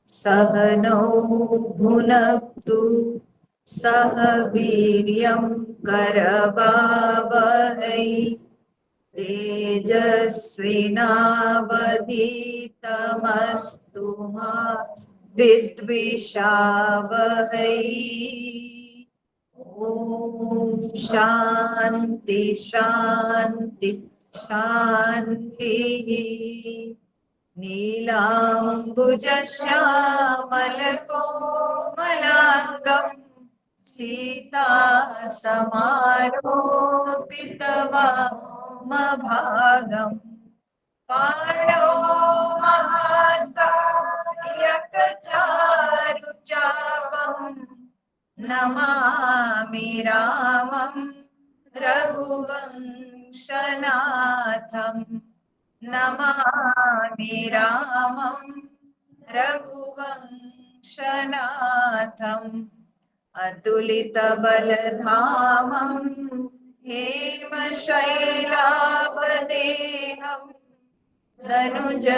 सहनौ भुनक्तु सह वीर्यं करवावहै तेजस्विनावधीतमस्तु मा विद्विषावहै। ओम शांति शांति शांति। नीलाम्बुजश्यामलकोमलाङ्गं सीतासमारोपितवामभागं पाणौ महासायकचारुचापं नमामि रामं रघुवंशनाथम् नमामि रामं रघुवंशनाथम् अतुलितबलधामं हेमशैलाभदेहं धनुजवनकृशानुं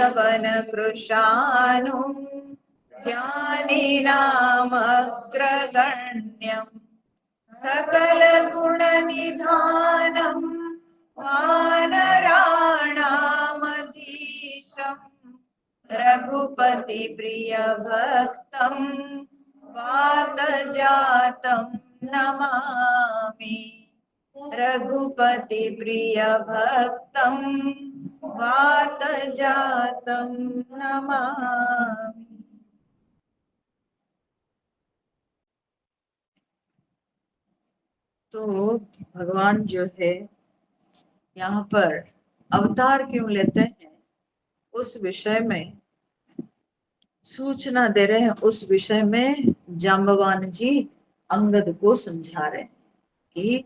ज्ञानिनामग्रगण्यम् सकलगुणनिधानं वानराणामधीशम् रघुपतिप्रियभक्तं वातजातं नमामि रघुपतिप्रियभक्तं वातजातं नमामि। तो भगवान जो है यहाँ पर अवतार क्यों लेते हैं उस विषय में सूचना दे रहे हैं। उस विषय में जाम्बवान जी अंगद को समझा रहे हैं कि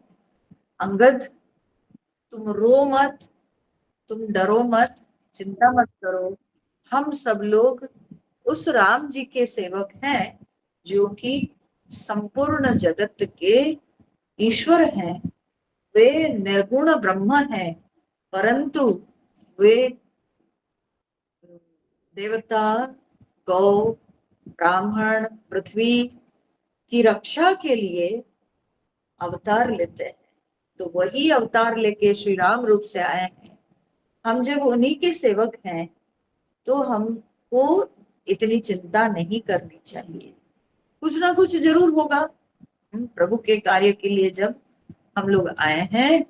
अंगद तुम रो मत, तुम डरो मत, चिंता मत करो। हम सब लोग उस राम जी के सेवक हैं जो कि संपूर्ण जगत के ईश्वर हैं। वे निर्गुण ब्रह्म हैं, परंतु वे देवता, गौ, ब्राह्मण, पृथ्वी की रक्षा के लिए अवतार लेते हैं। तो वही अवतार लेके श्री राम रूप से आए हैं। हम जब उन्हीं के सेवक हैं तो हमको इतनी चिंता नहीं करनी चाहिए। कुछ ना कुछ जरूर होगा। प्रभु के कार्य के लिए जब हम लोग आए हैं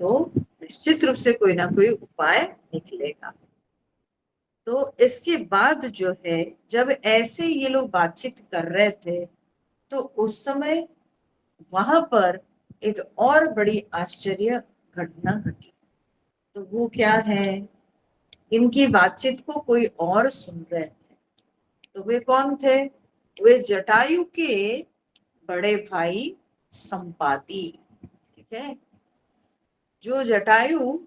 तो निश्चित रूप से कोई ना कोई उपाय निकलेगा। तो इसके बाद जो है जब ऐसे ये लोग बातचीत कर रहे थे तो उस समय वहां पर एक और बड़ी आश्चर्य घटना घटी। तो वो क्या है, इनकी बातचीत को कोई और सुन रहे थे। तो वे कौन थे? वे जटायु के बड़े भाई संपाति। ठीक है, जो जटायु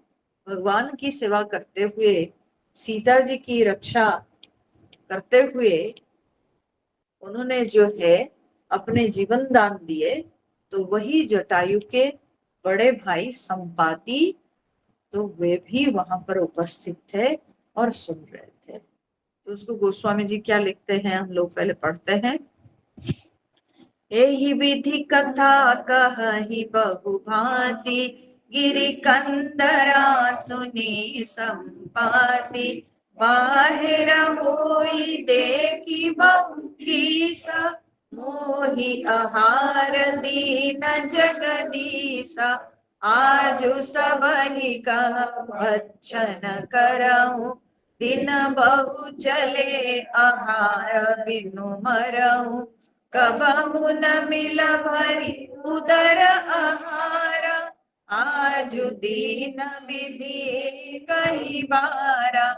भगवान की सेवा करते हुए, सीता जी की रक्षा करते हुए उन्होंने जो है अपने जीवन दान दिए, तो वही जटायु के बड़े भाई संपाति, तो वे भी वहां पर उपस्थित थे और सुन रहे थे। तो उसको गोस्वामी जी क्या लिखते हैं, हम लोग पहले पढ़ते हैं। एहि विधि कथा कहि बहु भांति, गिरि कंदरा सुनी संपाति। बाहिर होई देखी बहु कीसा, मोहि आहार दीन जगदीसा। आजु सबहि कह भक्षण करऊं, दिन बहु चले आहार बिनु मरऊं। कबहु न मिल भरी उदर आहारा, आजु दीन विधि कही बारा।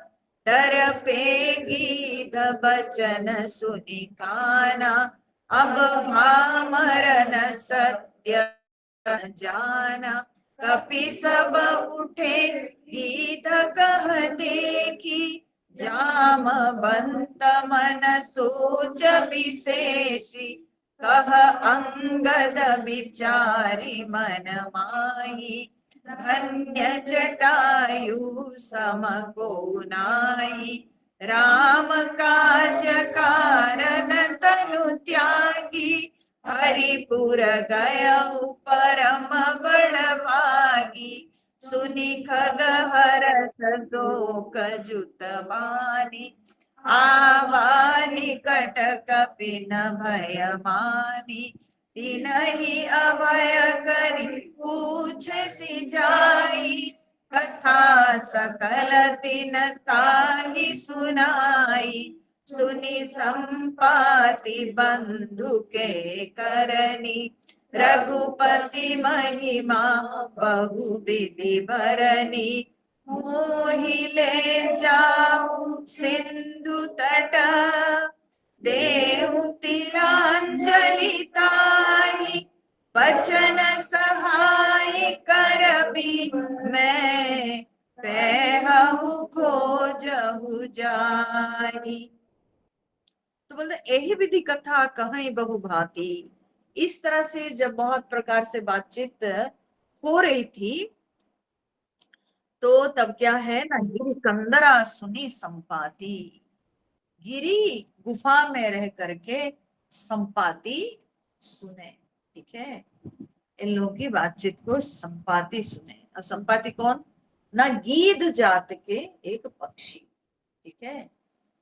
डर पे गीध बचन सुनि काना, अब भामरन सत्य जाना। कपि सब उठे गीध कह देखी, जामवंत मन सोच विशेषी। कह अंगद विचारी मन माही, धन्य जटायु सम को नाई। राम काज कारण तनु त्यागी, हरिपुर गयउ परम बड़ भागी, सुनि खगहरस शोक जुत बानी, आवा निकट कपिन भय मानी, तिनहि अभय करि पूछ सिजाई, कथा सकल तिन ताहि सुनाई, सुनि संपाति बंधु के करनी, रघुपति महिमा बहु विधि भरनी, मोहि ले जाऊ सिंधु तट, देहु तिलांजलि ताहि, बचन सहाय करबी मैं, पैहु खोजहु जाहि। तो बोलते यही विधि कथा कहीं बहु भांति। इस तरह से जब बहुत प्रकार से बातचीत हो रही थी, तो तब क्या है ना, गिरि कंदरा सुनी संपाति, गिरी गुफा में रह करके संपाति सुने। ठीक है, इन लोगों की बातचीत को संपाति सुने। और संपाति कौन ना, गीध जात के एक पक्षी। ठीक है,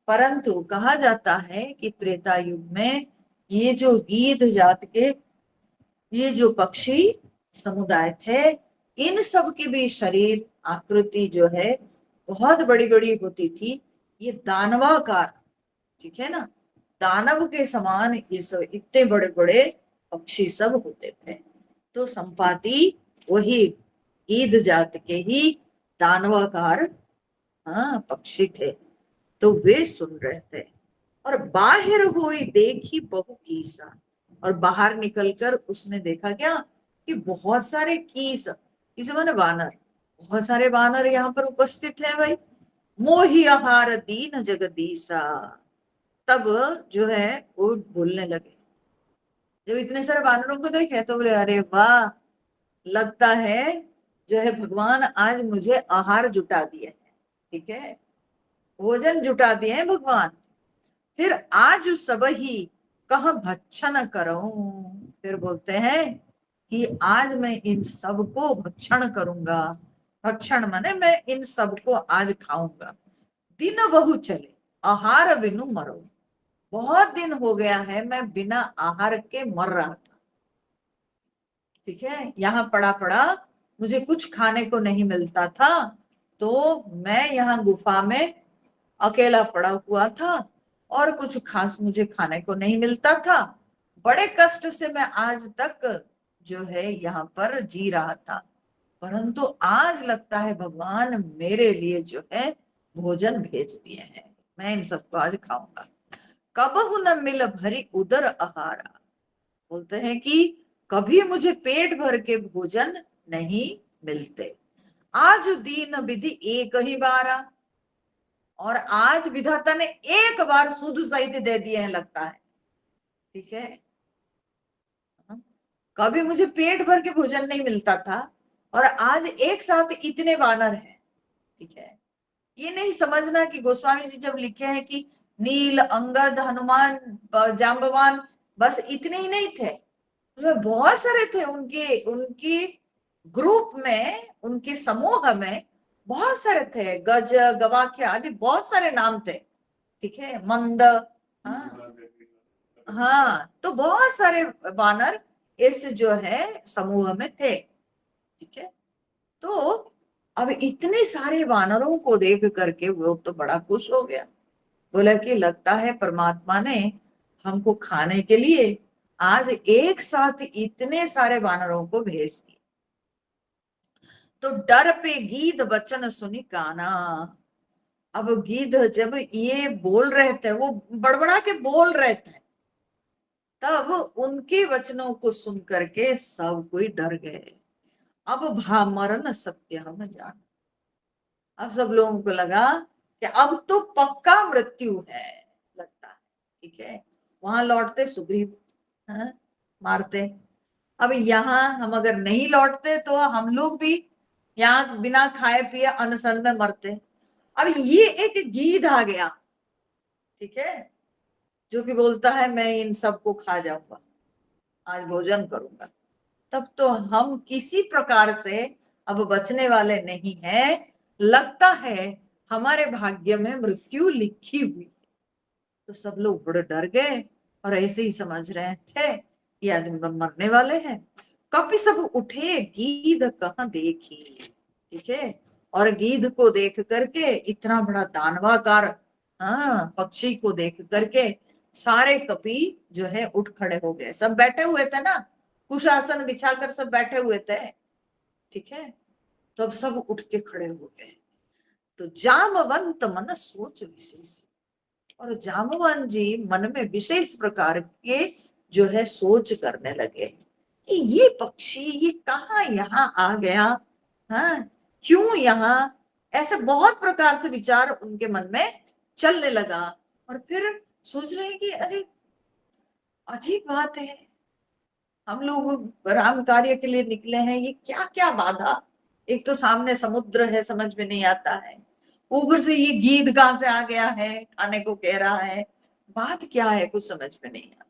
परंतु कहा जाता है कि त्रेता युग में ये जो गीध जात के ये जो पक्षी समुदाय थे, इन सब की भी शरीर आकृति जो है बहुत बड़ी बड़ी होती थी, ये दानवाकार। ठीक है ना, दानव के समान ये सब इतने बड़े बड़े पक्षी सब होते थे। तो संपाति वही ईद जात के ही दानवाकार पक्षी थे। तो वे सुन रहे थे। और बाहर हुई देखी बहु कीसा, और बाहर निकलकर उसने देखा क्या कि बहुत सारे कीस, किस माने वानर, बहुत सारे वानर यहाँ पर उपस्थित है भाई। मोहि आहार दीन जगदीसा, तब जो है वो बोलने लगे। जब इतने सारे वानरों को देखे तो बोले अरे वाह, लगता है जो है भगवान आज मुझे आहार जुटा दिए है। ठीक है, भोजन जुटा दिए हैं भगवान। फिर आज सब ही कह भक्षण करूं, फिर बोलते हैं कि आज मैं इन सबको भक्षण करूंगा। भक्षण माने मैं इन सबको आज खाऊंगा। दिन बहु चले आहार बिनु मरो, बहुत दिन हो गया है मैं बिना आहार के मर रहा था। ठीक है, यहाँ पड़ा पड़ा मुझे कुछ खाने को नहीं मिलता था, तो मैं यहाँ गुफा में अकेला पड़ा हुआ था और कुछ खास मुझे खाने को नहीं मिलता था। बड़े कष्ट से मैं आज तक जो है यहाँ पर जी रहा था, परंतु आज लगता है भगवान मेरे लिए जो है भोजन भेज दिए हैं, मैं इन सबको आज खाऊंगा। कबहु न मिल भरी उदर आहारा, बोलते हैं कि कभी मुझे पेट भर के भोजन नहीं मिलते। आज दीन विधि एक ही बारा, और आज विधाता ने एक बार सुध सहित दे दिए हैं लगता है। ठीक है, कभी मुझे पेट भर के भोजन नहीं मिलता था और आज एक साथ इतने वानर हैं। ठीक है, ये नहीं समझना कि गोस्वामी जी जब लिखे हैं कि नील, अंगद, हनुमान, जाम्बवान, बस इतने ही नहीं थे, उसमें बहुत सारे थे। उनके उनकी ग्रुप में, उनके समूह में बहुत सारे थे। गज, गवाक्य आदि बहुत सारे नाम थे। ठीक है, मंद, हाँ, तो बहुत सारे वानर इस जो है समूह में थे। ठीक है, तो अब इतने सारे वानरों को देख करके वो तो बड़ा खुश हो गया। बोला कि लगता है परमात्मा ने हमको खाने के लिए आज एक साथ इतने सारे वानरों को भेज दिए। तो डर पे गीध वचन सुनी काना, अब गीध जब ये बोल रहे थे, वो बड़बड़ा के बोल रहे थे, तब उनके वचनों को सुन करके सब कोई डर गए। अब मरण सत्य हम जान, अब सब लोगों को लगा कि अब तो पक्का मृत्यु है लगता है। ठीक है, वहां लौटते सुग्रीव मारते, अब यहाँ हम अगर नहीं लौटते तो हम लोग भी यहाँ बिना खाए पिए अनशन में मरते। अब ये एक गीध आ गया ठीक है, जो कि बोलता है मैं इन सबको खा जाऊंगा, आज भोजन करूंगा, तब तो हम किसी प्रकार से अब बचने वाले नहीं हैं। लगता है हमारे भाग्य में मृत्यु लिखी हुई। तो सब लोग बड़े डर गए और ऐसे ही समझ रहे थे कि आज हम मरने वाले हैं। कपि सब उठे गीध कहाँ देखी, ठीक है, और गीध को देख करके, इतना बड़ा दानवाकार पक्षी को देख करके सारे कपि जो है उठ खड़े हो गए। सब बैठे हुए थे ना, कुशासन बिछाकर सब बैठे हुए थे, ठीक है, तो अब सब उठ के खड़े हो गए। तो जामवंत मन सोच विशेष, और जामवान जी मन में विशेष प्रकार के जो है सोच करने लगे कि ये पक्षी ये कहाँ यहाँ आ गया, हाँ, क्यों यहाँ, ऐसे बहुत प्रकार से विचार उनके मन में चलने लगा। और फिर सोच रहे हैं कि अरे अजीब बात है, हम लोग राम कार्य के लिए निकले हैं, ये क्या क्या बाधा, एक तो सामने समुद्र है, समझ में नहीं आता है, ऊपर से ये गीध कहां से आ गया है, खाने को कह रहा है, बात क्या है, कुछ समझ में नहीं आता,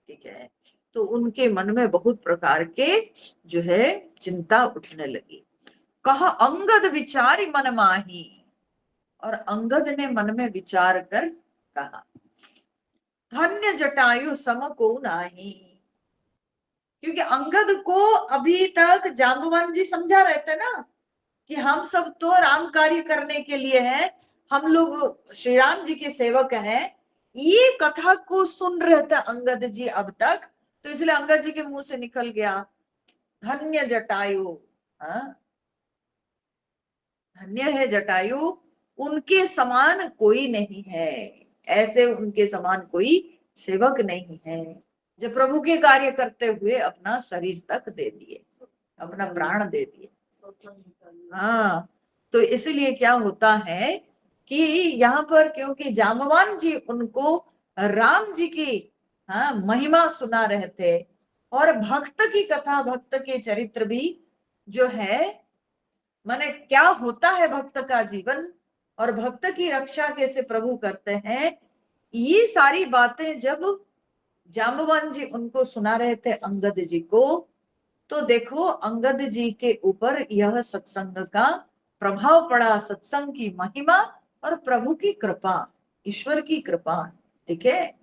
ठीक है। तो उनके मन में बहुत प्रकार के जो है चिंता उठने लगी। कहा अंगद विचारी मन माही, और अंगद ने मन में विचार कर कहा धन्य जटायु सम को नाही, क्योंकि अंगद को अभी तक जाम्बवान जी समझा रहे थे ना कि हम सब तो राम कार्य करने के लिए हैं, हम लोग श्री राम जी के सेवक हैं, ये कथा को सुन रहे थे अंगद जी अब तक। तो इसलिए अंगद जी के मुंह से निकल गया धन्य जटायु, हाँ, धन्य है जटायु, उनके समान कोई नहीं है, ऐसे उनके समान कोई सेवक नहीं है जो प्रभु के कार्य करते हुए अपना शरीर तक दे दिए, अपना प्राण दे दिए। हाँ, तो इसलिए क्या होता है कि यहाँ पर क्योंकि जामवान जी उनको राम जी की महिमा सुना रहे थे, और भक्त की कथा, भक्त के चरित्र भी जो है, माने क्या होता है भक्त का जीवन और भक्त की रक्षा कैसे प्रभु करते हैं, ये सारी बातें जब जाम्बवान जी उनको सुना रहे थे अंगद जी को, तो देखो अंगद जी के ऊपर यह सत्संग का प्रभाव पड़ा, सत्संग की महिमा और प्रभु की कृपा, ईश्वर की कृपा, ठीक है,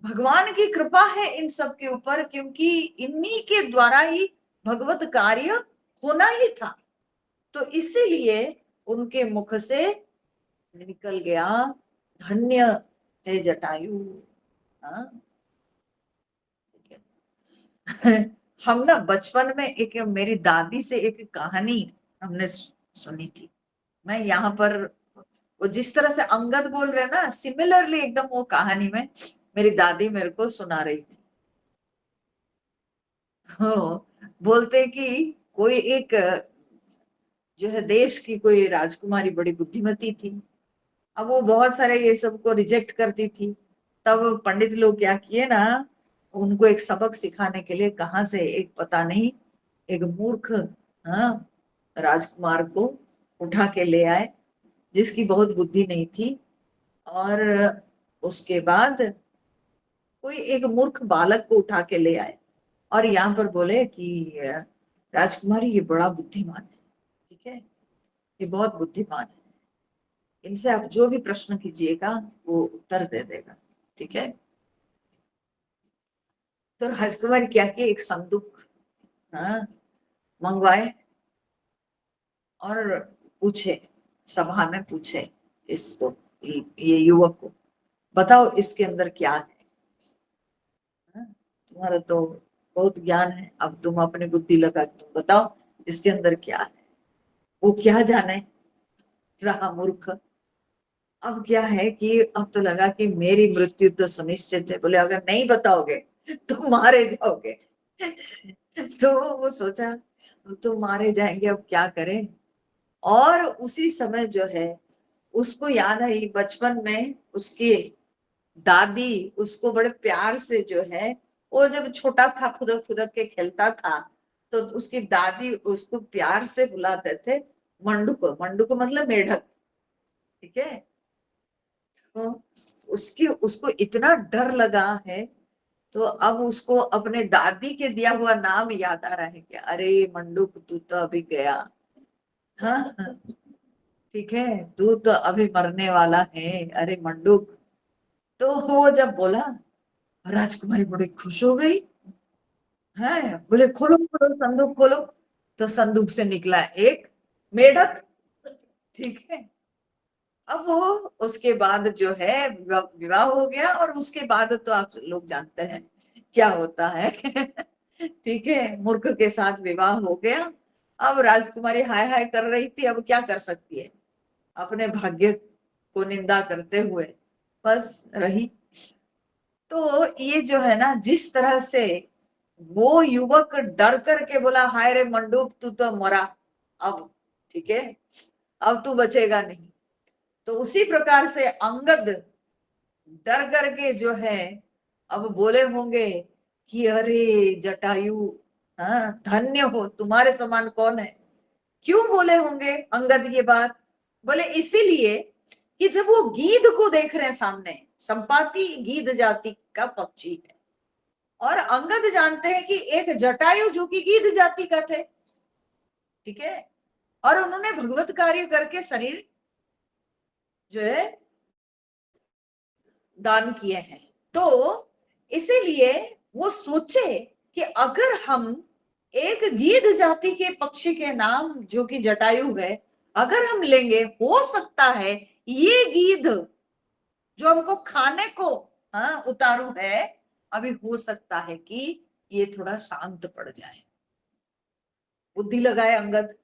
भगवान की कृपा है इन सब के ऊपर, क्योंकि इन्हीं के द्वारा ही भगवत कार्य होना ही था। तो इसीलिए उनके मुख से निकल गया धन्य है जटायु। हाँ, ठीक है। हम ना बचपन में एक मेरी दादी से एक कहानी हमने सुनी थी। मैं यहाँ पर वो जिस तरह से अंगद बोल रहे ना, सिमिलरली एकदम वो कहानी में मेरी दादी मेरे को सुना रही थी। तो बोलते कि कोई एक जो है देश की कोई राजकुमारी बड़ी बुद्धिमती थी। अब वो बहुत सारे ये सबको रिजेक्ट करती थी। तब पंडित लोग क्या किए ना, उनको एक सबक सिखाने के लिए कहाँ से एक पता नहीं एक मूर्ख राजकुमार को उठा के ले आए, जिसकी बहुत बुद्धि नहीं थी। और उसके बाद कोई एक मूर्ख बालक को उठा के ले आए और यहाँ पर बोले कि राजकुमारी ये बड़ा बुद्धिमान है, ठीक है, ये बहुत बुद्धिमान है, इनसे आप जो भी प्रश्न कीजिएगा वो उत्तर दे देगा, ठीक है। तो राजकुमारी क्या किए, एक संदूक मंगवाए और पूछे, सभा में पूछे इसको, ये युवक को, बताओ इसके अंदर क्या है, तुम्हारा तो बहुत ज्ञान है, अब तुम अपनी बुद्धि लगा तुम बताओ इसके अंदर क्या है। वो क्या जाने रहा मूर्ख। अब क्या है कि अब तो लगा कि मेरी मृत्यु तो सुनिश्चित है, बोले अगर नहीं बताओगे तो मारे जाओगे। तो वो सोचा अब तो मारे जाएंगे, अब क्या करें। और उसी समय जो है उसको याद आई बचपन में उसकी दादी उसको बड़े प्यार से जो है, वो जब छोटा था फुदक फुदक के खेलता था, तो उसकी दादी उसको प्यार से बुलाते थे मंडू को, मंडू को मतलब मेढक, ठीक है। तो उसको इतना डर लगा है, तो अब उसको अपने दादी के दिया हुआ नाम याद आ रहा है कि अरे मंडूक तू तो अभी गया, हाँ हाँ, ठीक है, तू तो अभी मरने वाला है, अरे मंडूक। तो वो जब बोला, राजकुमारी बड़ी खुश हो गई है, बोले खोलो खोलो संदूक खोलो। तो संदूक से निकला एक मेढक, ठीक है। अब वो उसके बाद जो है विवाह हो गया, और उसके बाद तो आप लोग जानते हैं क्या होता है ठीक है, मूर्ख के साथ विवाह हो गया। अब राजकुमारी हाय हाय कर रही थी, अब क्या कर सकती है, अपने भाग्य को निंदा करते हुए बस रही। तो ये जो है ना, जिस तरह से वो युवक डर करके बोला हाय रे मंडूक तू तो मरा अब, ठीक है, अब तू बचेगा नहीं, तो उसी प्रकार से अंगद डर करके जो है अब बोले होंगे कि अरे जटायु, हाँ धन्य हो, तुम्हारे समान कौन है। क्यों बोले होंगे अंगद ये बात, बोले इसीलिए कि जब वो गीध को देख रहे हैं सामने, संपाति गीध जाति का पक्षी है, और अंगद जानते हैं कि एक जटायु जो कि गीध जाति का थे, ठीक है, और उन्होंने भगवत कार्य करके शरीर जो है दान किए हैं। तो इसीलिए वो सोचे कि अगर हम एक गीध जाति के पक्षी के नाम जो कि जटायु है अगर हम लेंगे, हो सकता है ये गीध जो हमको खाने को, हाँ उतारू है, अभी हो सकता है कि ये थोड़ा शांत पड़ जाए। बुद्धि लगाए अंगद,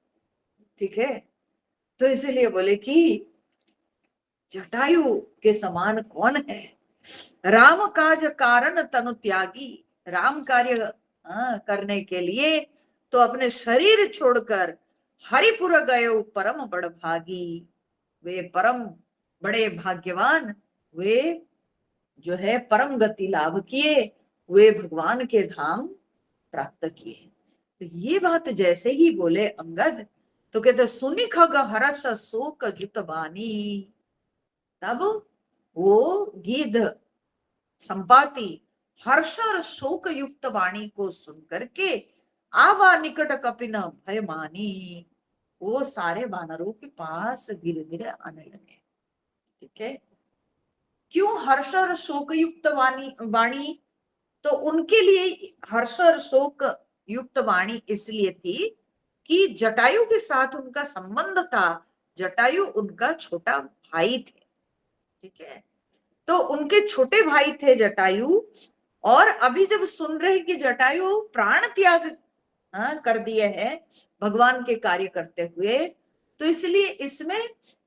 ठीक है। तो इसीलिए बोले कि जटायु के समान कौन है, राम काज कारण तनु त्यागी, राम कार्य करने के लिए तो अपने शरीर छोड़कर हरिपुर गए परम बड़ भागी, वे परम बड़े भाग्यवान, वे जो है परम गति लाभ किए, वे भगवान के धाम प्राप्त किए। तो ये बात जैसे ही बोले अंगद, तो कहते सुनि खग हर्ष शोक जुत बानी, तब वो गीध संपाति हर्ष और शोक युक्त वाणी को सुन करके आवा निकट कपिन भय मानी, वो सारे वानरों के पास धीरे धीरे आने लगे, ठीक है। क्यों हर्ष और शोक युक्त वाणी, तो उनके लिए हर्ष और शोक युक्त वाणी इसलिए थी कि जटायु के साथ उनका संबंध था, जटायु उनका छोटा भाई थे, ठीक है। तो उनके छोटे भाई थे जटायु, और अभी जब सुन रहे कि जटायु प्राण त्याग कर दिए हैं भगवान के कार्य करते हुए, तो इसलिए इसमें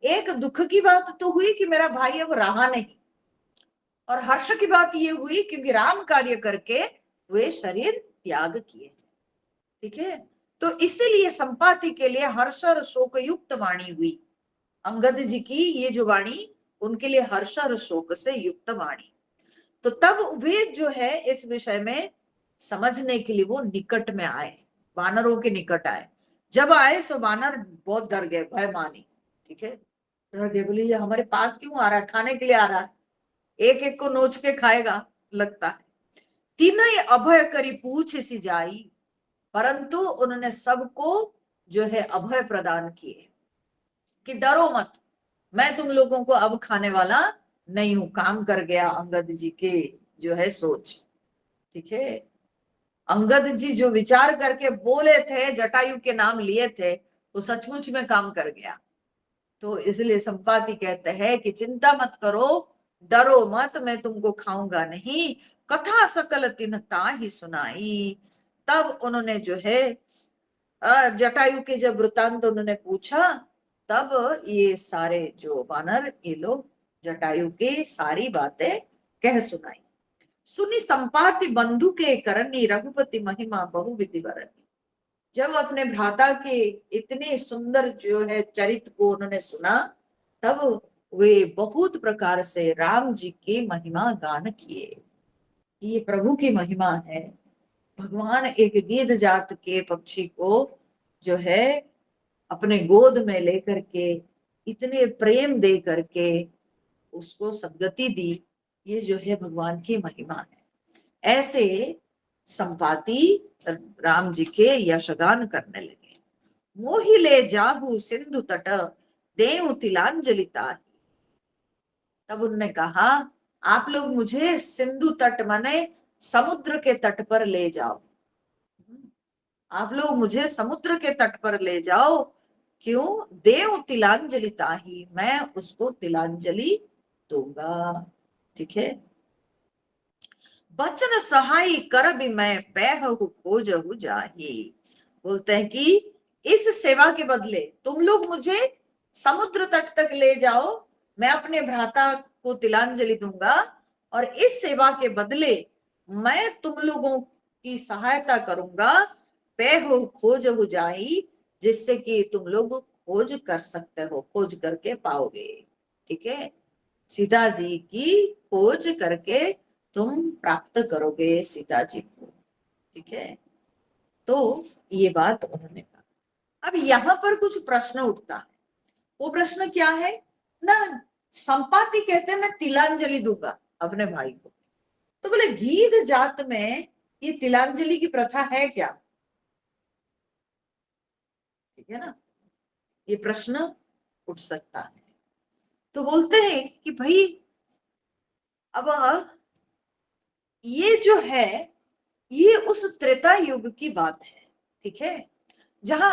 एक दुख की बात तो हुई कि मेरा भाई अब रहा नहीं, और हर्ष की बात ये हुई क्योंकि राम कार्य करके वे शरीर त्याग किए, ठीक है। तो इसीलिए संपाति के लिए हर्ष और शोक युक्त वाणी हुई, अंगद जी की ये जो वाणी उनके लिए हर्ष और शोक से युक्त वाणी। तो तब वे जो है इस विषय में समझने के लिए वो निकट में आए, वानरों के निकट आए। जब आए सो वानर बहुत डर गए, भय मानी, ठीक है, डर गए, बोले ये हमारे पास क्यों आ रहा है, खाने के लिए आ रहा है, एक एक को नोच के खाएगा लगता है। तीनों अभय करी पूछ सी जाई, परंतु उन्होंने सबको जो है अभय प्रदान किए कि डरो मत, मैं तुम लोगों को अब खाने वाला नहीं हूं। काम कर गया अंगद जी के जो है सोच, ठीक है। अंगद जी जो विचार करके बोले थे, जटायु के नाम लिए थे, वो सचमुच में काम कर गया। तो इसलिए संपाति कहते हैं कि चिंता मत करो, डरो मत, मैं तुमको खाऊंगा नहीं, कथा सकल तिन्हता ही सुनाई। तब उन्होंने जो है जटायु के जब वृतांत उन्होंने पूछा, तब ये सारे जो वानर ये लोग जटायु के सारी बातें कह सुनाई। सुनी संपाति बंधु के करनी, रघुपति महिमा बहुविधि वरनी। जब अपने भ्राता के इतने सुंदर जो है चरित्र को उन्होंने सुना, तब वे बहुत प्रकार से राम जी की महिमा गान किए। ये प्रभु की महिमा है, भगवान एक गीध जात के पक्षी को जो है अपने गोद में लेकर के इतने प्रेम दे करके उसको सद्गति दी। ये जो है भगवान की महिमा है। ऐसे संपाति राम जी के यशगान करने लगे। मोहि ले जाहू सिंधु तट देऊ तिलांजलि ताहि। तब उन्होंने कहा आप लोग मुझे सिंधु तट माने समुद्र के तट पर ले जाओ, आप लोग मुझे समुद्र के तट पर ले जाओ। क्यों? देव तिलांजलि ताहि, मैं उसको तिलांजलि दूंगा। ठीक है। बचन सहाय कर भी मैं पैहु खोजहु जाहि। बोलते हैं कि इस सेवा के बदले तुम लोग मुझे समुद्र तट तक ले जाओ, मैं अपने भ्राता को तिलांजलि दूंगा, और इस सेवा के बदले मैं तुम लोगों की सहायता करूंगा। पैहु खोजहु जाहि, जिससे कि तुम लोग खोज कर सकते हो, खोज करके पाओगे। ठीक है। सीता जी की खोज करके तुम प्राप्त करोगे सीता जी को। ठीक है। तो ये बात उन्होंने कहा। अब यहाँ पर कुछ प्रश्न उठता है। वो प्रश्न क्या है ना, संपाति कहते हैं मैं तिलांजलि दूंगा अपने भाई को, तो बोले गीध जात में ये तिलांजलि की प्रथा है क्या? ठीक है ना, ये प्रश्न उठ सकता है। तो बोलते हैं कि भाई अब ये जो है ये उस त्रेता युग की बात है। ठीक है, जहां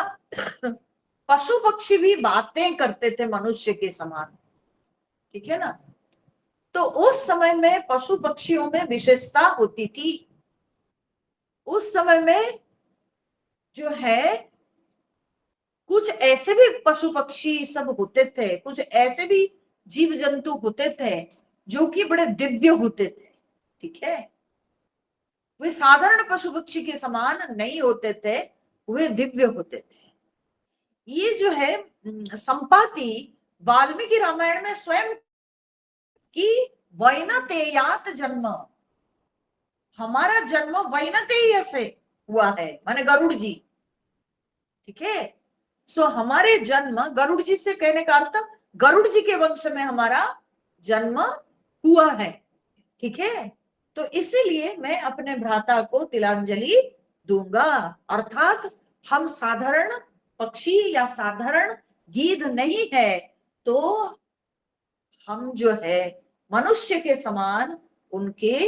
पशु पक्षी भी बातें करते थे मनुष्य के समान। ठीक है ना, तो उस समय में पशु पक्षियों में विशेषता होती थी। उस समय में जो है कुछ ऐसे भी पशु पक्षी सब होते थे, कुछ ऐसे भी जीव जंतु होते थे जो कि बड़े दिव्य होते थे। ठीक है, वे साधारण पशु पक्षी के समान नहीं होते थे, वे दिव्य होते थे। ये जो है संपाति वाल्मीकि रामायण में स्वयं की वैनतेयात जन्म, हमारा जन्म वैनतेय से हुआ है, माने गरुड़ जी। ठीक है, सो हमारे जन्म गरुड़ जी से कहने का अर्थ गरुड़ जी के वंश में हमारा जन्म हुआ है। ठीक है, तो इसीलिए मैं अपने भ्राता को तिलांजलि दूंगा। अर्थात हम साधारण पक्षी या साधारण गीध नहीं है, तो हम जो है मनुष्य के समान उनके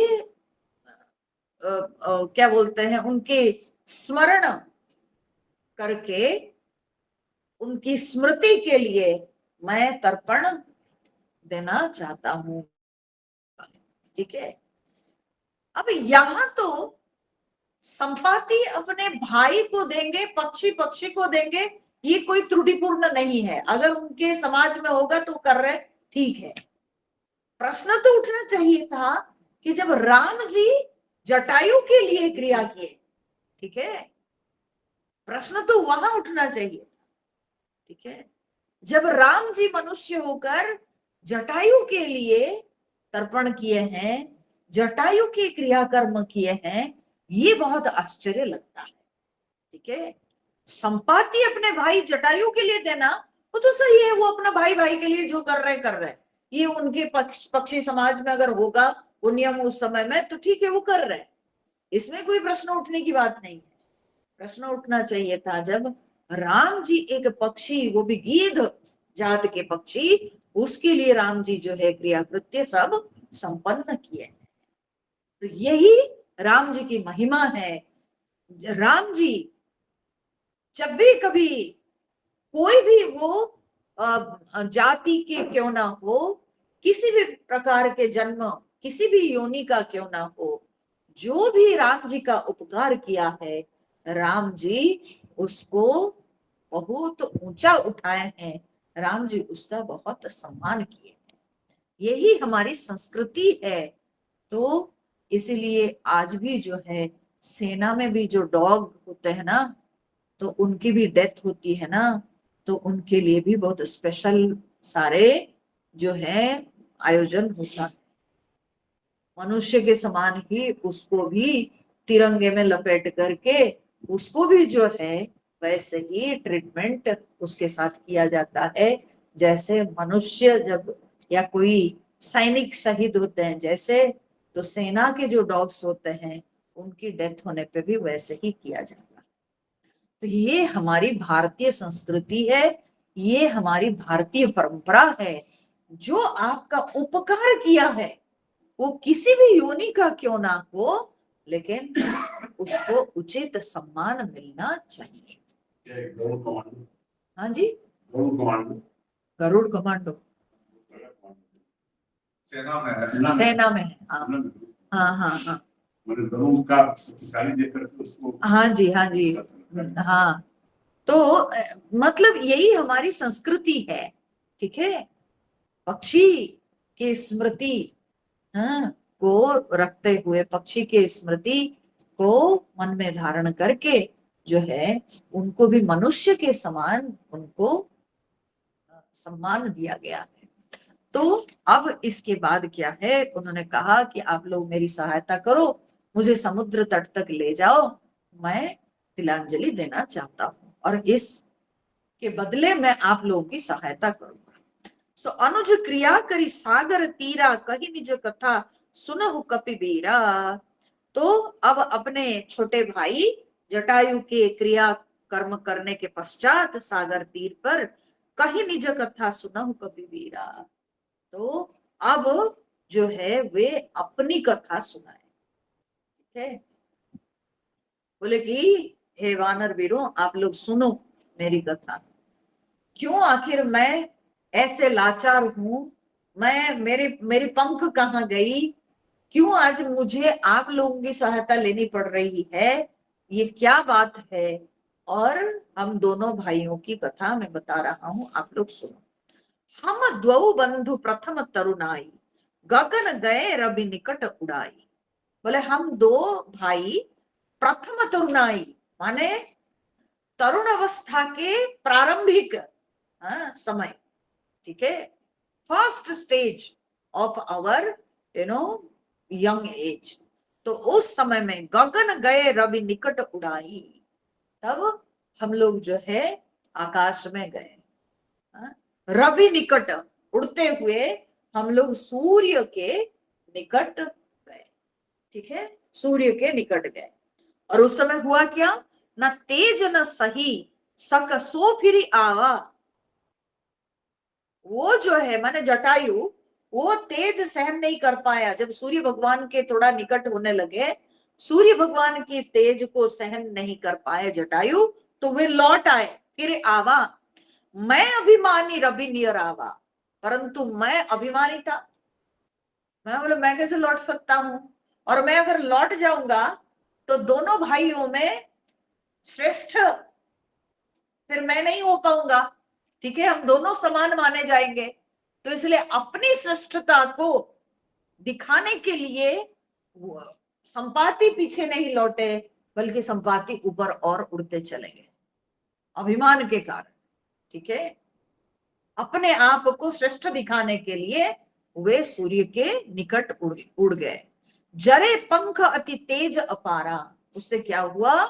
क्या बोलते हैं, उनके स्मरण करके उनकी स्मृति के लिए मैं तर्पण देना चाहता हूं। ठीक है, अब यहां तो संपाति अपने भाई को देंगे, पक्षी पक्षी को देंगे, ये कोई त्रुटिपूर्ण नहीं है। अगर उनके समाज में होगा तो कर रहे, ठीक है। प्रश्न तो उठना चाहिए था कि जब राम जी जटायु के लिए क्रिया किए, ठीक है, प्रश्न तो वहां उठना चाहिए। ठीक है, जब राम जी मनुष्य होकर जटायु के लिए तर्पण किए हैं, जटायु के क्रियाकर्म किए हैं, ये बहुत आश्चर्य लगता है। ठीक है, संपाति अपने भाई जटायु के लिए देना वो तो सही है, वो अपना भाई भाई के लिए जो कर रहे हैं। ये उनके पक्षी समाज में अगर होगा वो नियम उस समय में, तो ठीक है, वो कर रहे हैं, इसमें कोई प्रश्न उठने की बात नहीं है। प्रश्न उठना चाहिए था जब राम जी एक पक्षी, वो भी गीध जात के पक्षी, उसके लिए राम जी जो है क्रिया कृत्य सब संपन्न किए। तो यही राम जी की महिमा है। राम जी जब भी कभी कोई भी वो जाति के क्यों ना हो, किसी भी प्रकार के जन्म, किसी भी योनि का क्यों ना हो, जो भी राम जी का उपकार किया है, राम जी उसको बहुत ऊंचा उठाए हैं, राम जी उसका बहुत सम्मान किए हैं। यही हमारी संस्कृति है। तो इसीलिए आज भी जो है सेना में भी जो डॉग होते हैं ना, तो उनकी भी डेथ होती है ना, तो उनके लिए भी बहुत स्पेशल सारे जो है आयोजन होता है। मनुष्य के समान ही उसको भी तिरंगे में लपेट करके उसको भी जो है वैसे ही ट्रीटमेंट उसके साथ किया जाता है, जैसे मनुष्य जब या कोई सैनिक शहीद होते हैं जैसे, तो सेना के जो डॉग्स होते हैं उनकी डेथ होने पे भी वैसे ही किया जाता है। तो ये हमारी भारतीय संस्कृति है, ये हमारी भारतीय परंपरा है। जो आपका उपकार किया है वो किसी भी योनि का क्यों ना हो, लेकिन उसको उचित सम्मान मिलना चाहिए। हाँ जी, गरुड़ कमांडो सेना में है। हाँ हाँ हाँ गरुड़ का शक्तिशाली देख करके उसको, हाँ जी हाँ जी हाँ। तो मतलब यही हमारी संस्कृति है, ठीक है। पक्षी की स्मृति, हाँ, को रखते हुए, पक्षी की स्मृति को मन में धारण करके जो है उनको भी मनुष्य के समान उनको सम्मान दिया गया है। तो अब इसके बाद क्या है, उन्होंने कहा कि आप लोग मेरी सहायता करो, मुझे समुद्र तट तक ले जाओ, मैं तिलांजलि देना चाहता हूँ और इसके बदले मैं आप लोगों की सहायता करूंगा। सो अनुज क्रिया करी सागर तीरा, कही निज कथा सुनहु कपिबीरा। तो अब अपने छोटे भाई जटायु के क्रिया कर्म करने के पश्चात सागर तीर पर कही निज कथा सुनहु कपिबीरा, तो अब जो है वे अपनी कथा सुनाए। ठीक है, बोले कि हे वानर वीरों, आप लोग सुनो मेरी कथा। क्यों आखिर मैं ऐसे लाचार हूं, मैं मेरी पंख कहाँ गई, क्यों आज मुझे आप लोगों की सहायता लेनी पड़ रही है, ये क्या बात है। और हम दोनों भाइयों की कथा मैं बता रहा हूं, आप लोग सुनो। हम द्वौ बंधु प्रथम तरुणाई, गगन गए रवि निकट उड़ाई। बोले हम दो भाई प्रथम तरुणाई माने तरुण अवस्था के प्रारंभिक समय, ठीक है, first stage of our young age. तो उस समय में गगन गए रवि निकट उड़ाई, तब हम लोग जो है आकाश में गए, रवि निकट उड़ते हुए हम लोग सूर्य के निकट गए। ठीक है, सूर्य के निकट गए। और उस समय हुआ क्या, न तेज न सही सक सो फिर आवा। वो जो है माने जटायु, वो तेज सहन नहीं कर पाया। जब सूर्य भगवान के थोड़ा निकट होने लगे, सूर्य भगवान की तेज को सहन नहीं कर पाए जटायु, तो वे लौट आए फिर आवा। मैं अभिमानी रवि नियर आवा, परंतु मैं अभिमानी था, मैं बोला मैं कैसे लौट सकता हूं, और मैं अगर लौट जाऊंगा तो दोनों भाइयों में श्रेष्ठ फिर मैं नहीं हो पाऊंगा। ठीक है, हम दोनों समान माने जाएंगे। तो इसलिए अपनी श्रेष्ठता को दिखाने के लिए संपाति पीछे नहीं लौटे, बल्कि संपाति ऊपर और उड़ते चले गए अभिमान के कारण। ठीक है, अपने आप को श्रेष्ठ दिखाने के लिए वे सूर्य के निकट उड़ गए। जरे पंख अति तेज अपारा, उससे क्या हुआ,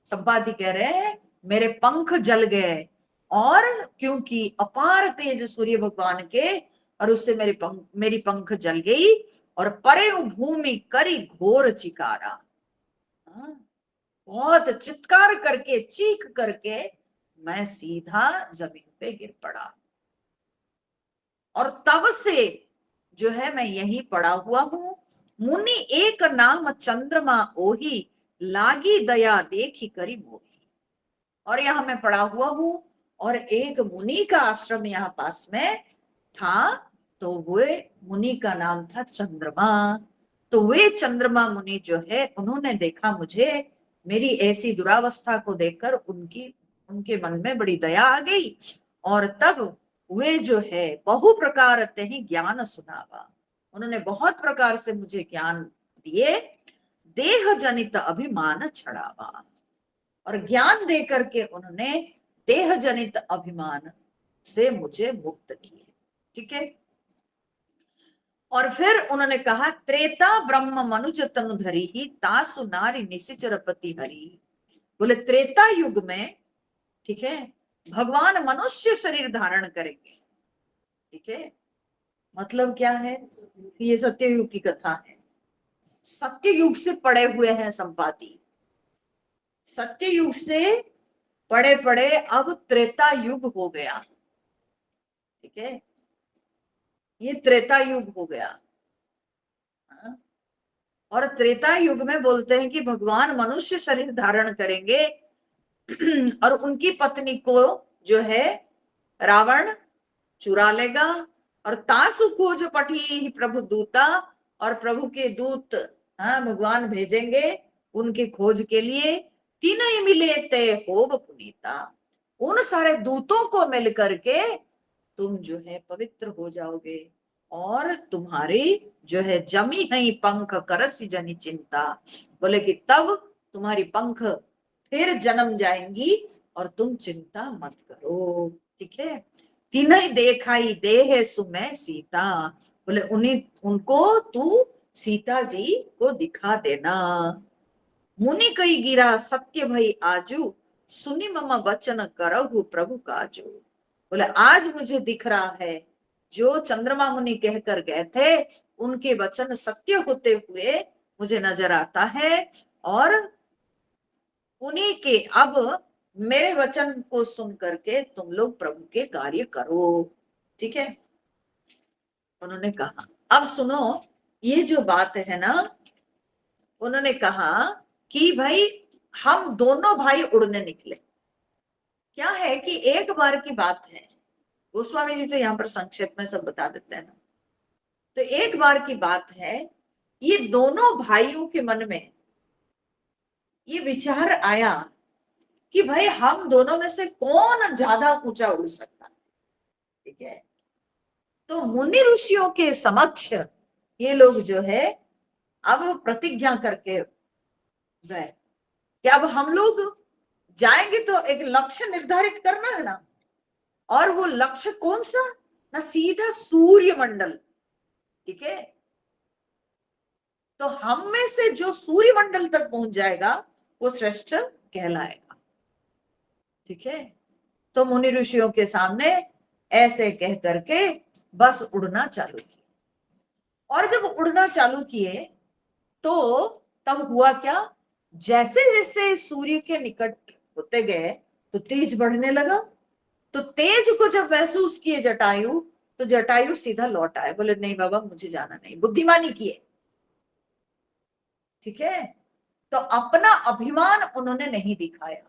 संपाति कह रहे हैं मेरे पंख जल गए, और क्योंकि अपार तेज सूर्य भगवान के, और उससे मेरी पंख जल गई, और परे भूमि करी घोर चिकारा। बहुत चित्कार करके चीख करके मैं सीधा जमीन पे गिर पड़ा, और तब से जो है मैं यहीं पड़ा हुआ हूं। मुनि एक नाम चंद्रमा ओही, लागी दया देखी करी मोही। और यहां मैं पड़ा हुआ हूं, और एक मुनि का आश्रम यहाँ पास में था, तो वे मुनि का नाम था चंद्रमा। तो वे चंद्रमा मुनि जो है, उन्होंने देखा मुझे, मेरी ऐसी दुरावस्था को देखकर उनके मन में बड़ी दया आ गई, और तब वे जो है बहु प्रकार ते ही ज्ञान सुनावा, उन्होंने बहुत प्रकार से मुझे ज्ञान दिए। देह जनित अभिमान छड़ावा, और ज्ञान दे करके उन्होंने देह जनित अभिमान से मुझे मुक्त किए। ठीक है, और फिर उन्होंने कहा त्रेता ब्रह्म मनुज तनु धरी ही, तासु नारी निशिचर पति हरि। बोले त्रेता युग में, ठीक है, भगवान मनुष्य शरीर धारण करेंगे। ठीक है, मतलब क्या है? ये सत्ययुग की कथा है। सत्ययुग से पड़े हुए हैं संपाति। सत्ययुग से पड़े पड़े अब त्रेता युग हो गया। ठीक है, ये त्रेता युग हो गया। हाँ? और त्रेता युग में बोलते हैं कि भगवान मनुष्य शरीर धारण करेंगे और उनकी पत्नी को जो है रावण चुरा लेगा। और तासु खोज पठी प्रभु दूता, और प्रभु के दूत, हाँ, भगवान भेजेंगे उनकी खोज के लिए। तीन ही मिले ते होब पुनीता, उन सारे दूतों को मिल करके तुम जो है पवित्र हो जाओगे, और तुम्हारी जो है जमी है पंख करसी जनी चिंता। बोले कि तब तुम्हारी पंख फिर जन्म जाएंगी और तुम चिंता मत करो। ठीक है, तिन्ह देखाई देह सुमै सीता, बोले उन्हें उनको तू सीता जी को दिखा देना। मुनि कई गिरा सत्य भई आजू, सुनी मम वचन करहु प्रभु काजू। बोले आज मुझे दिख रहा है, जो चंद्रमा मुनि कहकर गए थे उनके वचन सत्य होते हुए मुझे नजर आता है। और उन्हीं के अब मेरे वचन को सुन करके तुम लोग प्रभु के कार्य करो। ठीक है, उन्होंने कहा। अब सुनो, ये जो बात है ना, उन्होंने कहा कि भाई हम दोनों भाई उड़ने निकले। क्या है कि एक बार की बात है, गोस्वामी जी तो यहाँ पर संक्षेप में सब बता देते हैं ना। तो एक बार की बात है, ये दोनों भाइयों के मन में ये विचार आया कि भाई हम दोनों में से कौन ज्यादा ऊंचा उड़ सकता है। ठीक है, तो मुनि ऋषियों के समक्ष ये लोग जो है अब प्रतिज्ञा करके गए कि अब हम लोग जाएंगे तो एक लक्ष्य निर्धारित करना है ना। और वो लक्ष्य कौन सा? ना सीधा सूर्य मंडल। ठीक है, तो हम में से जो सूर्य मंडल तक पहुंच जाएगा वो श्रेष्ठ कहलाएगा। ठीक है, तो मुनि ऋषियों के सामने ऐसे कह करके बस उड़ना चालू किया। और जब उड़ना चालू किए तो तब हुआ क्या? जैसे जैसे सूर्य के निकट होते गए तो तेज बढ़ने लगा। तो तेज को जब महसूस किए जटायु, तो जटायु सीधा लौट आए, बोले नहीं बाबा मुझे जाना नहीं, बुद्धिमानी किए। ठीक है, तो अपना अभिमान उन्होंने नहीं दिखाया।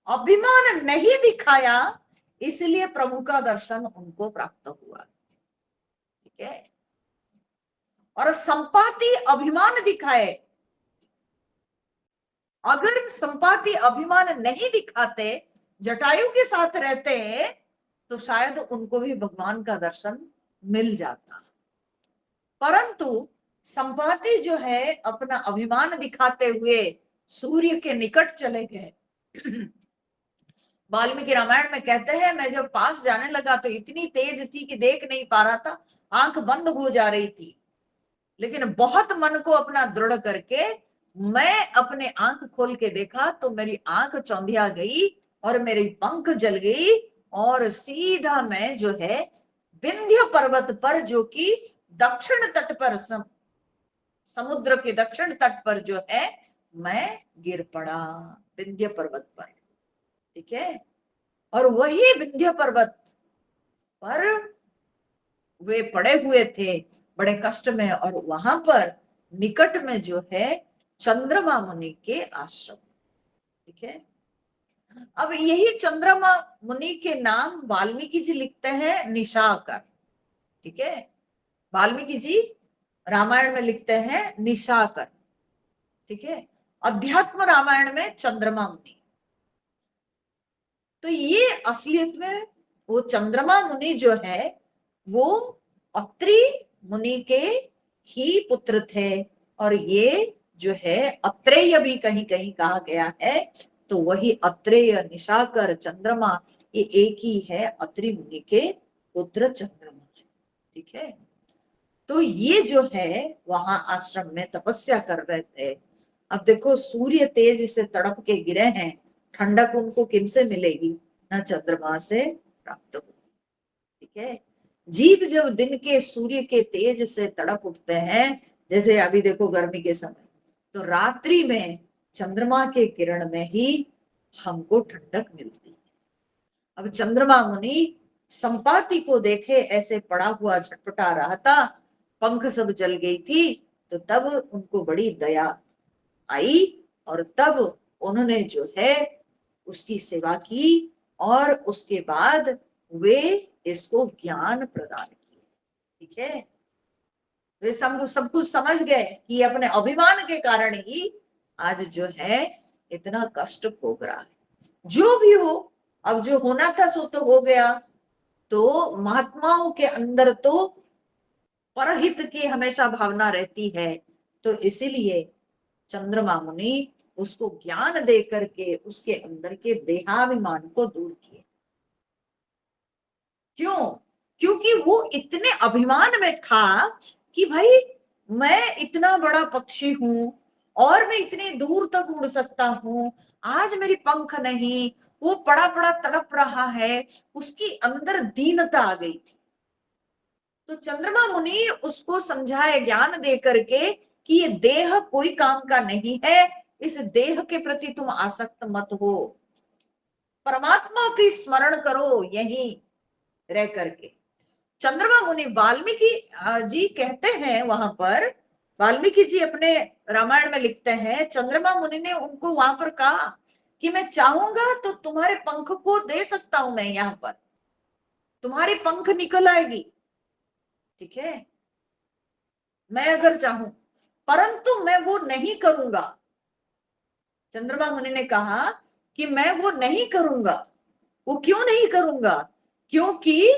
अभिमान नहीं दिखाया, इसलिए प्रभु का दर्शन उनको प्राप्त हुआ। ठीक है, और संपाति अभिमान दिखाए। अगर संपाति अभिमान नहीं दिखाते, जटायु के साथ रहते, तो शायद उनको भी भगवान का दर्शन मिल जाता। परंतु संपाति जो है अपना अभिमान दिखाते हुए सूर्य के निकट चले गए। वाल्मीकि रामायण में कहते हैं, मैं जब पास जाने लगा तो इतनी तेज थी कि देख नहीं पा रहा था, आंख बंद हो जा रही थी। लेकिन बहुत मन को अपना दृढ़ करके मैं अपने आंख खोल के देखा तो मेरी आंख चौंधिया गई और मेरी पंख जल गई, और सीधा मैं जो है विंध्य पर्वत पर, जो कि दक्षिण तट पर, समुद्र के दक्षिण तट पर जो है, मैं गिर पड़ा विंध्य पर्वत पर। ठीक है, और वही विंध्य पर्वत पर वे पड़े हुए थे बड़े कष्ट में, और वहां पर निकट में जो है चंद्रमा मुनि के आश्रम। ठीक है, अब यही चंद्रमा मुनि के नाम वाल्मीकि जी लिखते हैं निशाकर। ठीक है, वाल्मीकि जी रामायण में लिखते हैं निशाकर। ठीक है, अध्यात्म रामायण में चंद्रमा मुनि। तो ये असलियत में वो चंद्रमा मुनि जो है वो अत्रि मुनि के ही पुत्र थे। और ये जो है अत्रेय भी कहीं कहीं कहा गया है, तो वही अत्रेय, निशाकर, चंद्रमा, ये एक ही है, अत्रि मुनि के पुत्र चंद्रमा। ठीक है, तो ये जो है वहां आश्रम में तपस्या कर रहे थे। अब देखो सूर्य तेज से तड़प के गिरे हैं, ठंडक उनको किन से मिलेगी? ना चंद्रमा से प्राप्त हो। ठीक है, जीव जब दिन के सूर्य के तेज से तड़प उठते हैं, जैसे अभी देखो गर्मी के समय, तो रात्रि में चंद्रमा के किरण में ही हमको ठंडक मिलती है। अब चंद्रमा मुनि संपाति को देखे ऐसे पड़ा हुआ छटपटा रहा था, पंख सब जल गई थी, तो तब उनको बड़ी दया आई और तब उन्होंने जो है उसकी सेवा की और उसके बाद वे इसको ज्ञान प्रदान किए। ठीक है, वे सब कुछ समझ गए कि अपने अभिमान के कारण ही आज जो है इतना कष्ट भोग रहा है। जो भी हो, अब जो होना था सो तो हो गया। तो महात्माओं के अंदर तो परहित की हमेशा भावना रहती है, तो इसीलिए चंद्रमा मुनि उसको ज्ञान दे करके उसके अंदर के देहाभिमान को दूर किए। क्यों? क्योंकि वो इतने अभिमान में था कि भाई मैं इतना बड़ा पक्षी हूं और मैं इतनी दूर तक उड़ सकता हूं, आज मेरी पंख नहीं, वो पड़ा पड़ा तड़प रहा है, उसकी अंदर दीनता आ गई थी। तो चंद्रमा मुनि उसको समझाए ज्ञान दे करके कि ये देह कोई काम का नहीं है, इस देह के प्रति तुम आसक्त मत हो, परमात्मा की स्मरण करो यही रह करके। चंद्रमा मुनि वाल्मीकि जी कहते हैं वहां पर, वाल्मीकि जी अपने रामायण में लिखते हैं, चंद्रमा मुनि ने उनको वहां पर कहा कि मैं चाहूंगा तो तुम्हारे पंख को दे सकता हूं, मैं यहाँ पर तुम्हारी पंख निकल आएगी। ठीक है, मैं अगर चाहूं, परंतु मैं वो नहीं करूंगा। चंद्रमा मुनि ने कहा कि मैं वो नहीं करूंगा। वो क्यों नहीं करूंगा? क्योंकि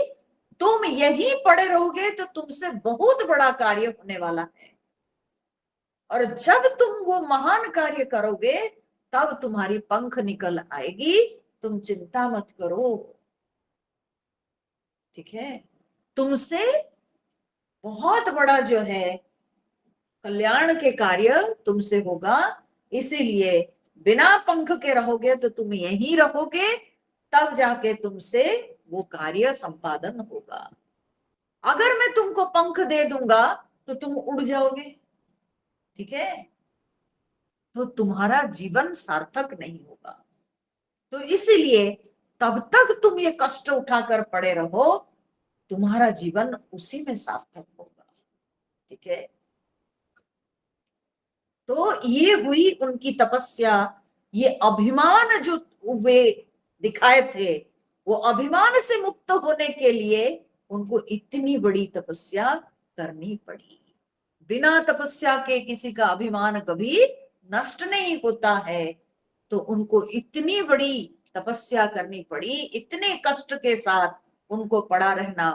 तुम यहीं पड़े रहोगे तो तुमसे बहुत बड़ा कार्य होने वाला है, और जब तुम वो महान कार्य करोगे तब तुम्हारी पंख निकल आएगी, तुम चिंता मत करो। ठीक है, तुमसे बहुत बड़ा जो है कल्याण के कार्य तुमसे होगा, इसीलिए बिना पंख के रहोगे तो तुम यहीं रहोगे, तब जाके तुमसे वो कार्य संपादन होगा। अगर मैं तुमको पंख दे दूंगा तो तुम उड़ जाओगे। ठीक है, तो तुम्हारा जीवन सार्थक नहीं होगा। तो इसीलिए तब तक तुम ये कष्ट उठाकर पड़े रहो, तुम्हारा जीवन उसी में सार्थक होगा। ठीक है, तो ये हुई उनकी तपस्या। ये अभिमान जो वे दिखाए थे, वो अभिमान से मुक्त होने के लिए उनको इतनी बड़ी तपस्या करनी पड़ी। बिना तपस्या के किसी का अभिमान कभी नष्ट नहीं होता है, तो उनको इतनी बड़ी तपस्या करनी पड़ी, इतने कष्ट के साथ उनको पड़ा रहना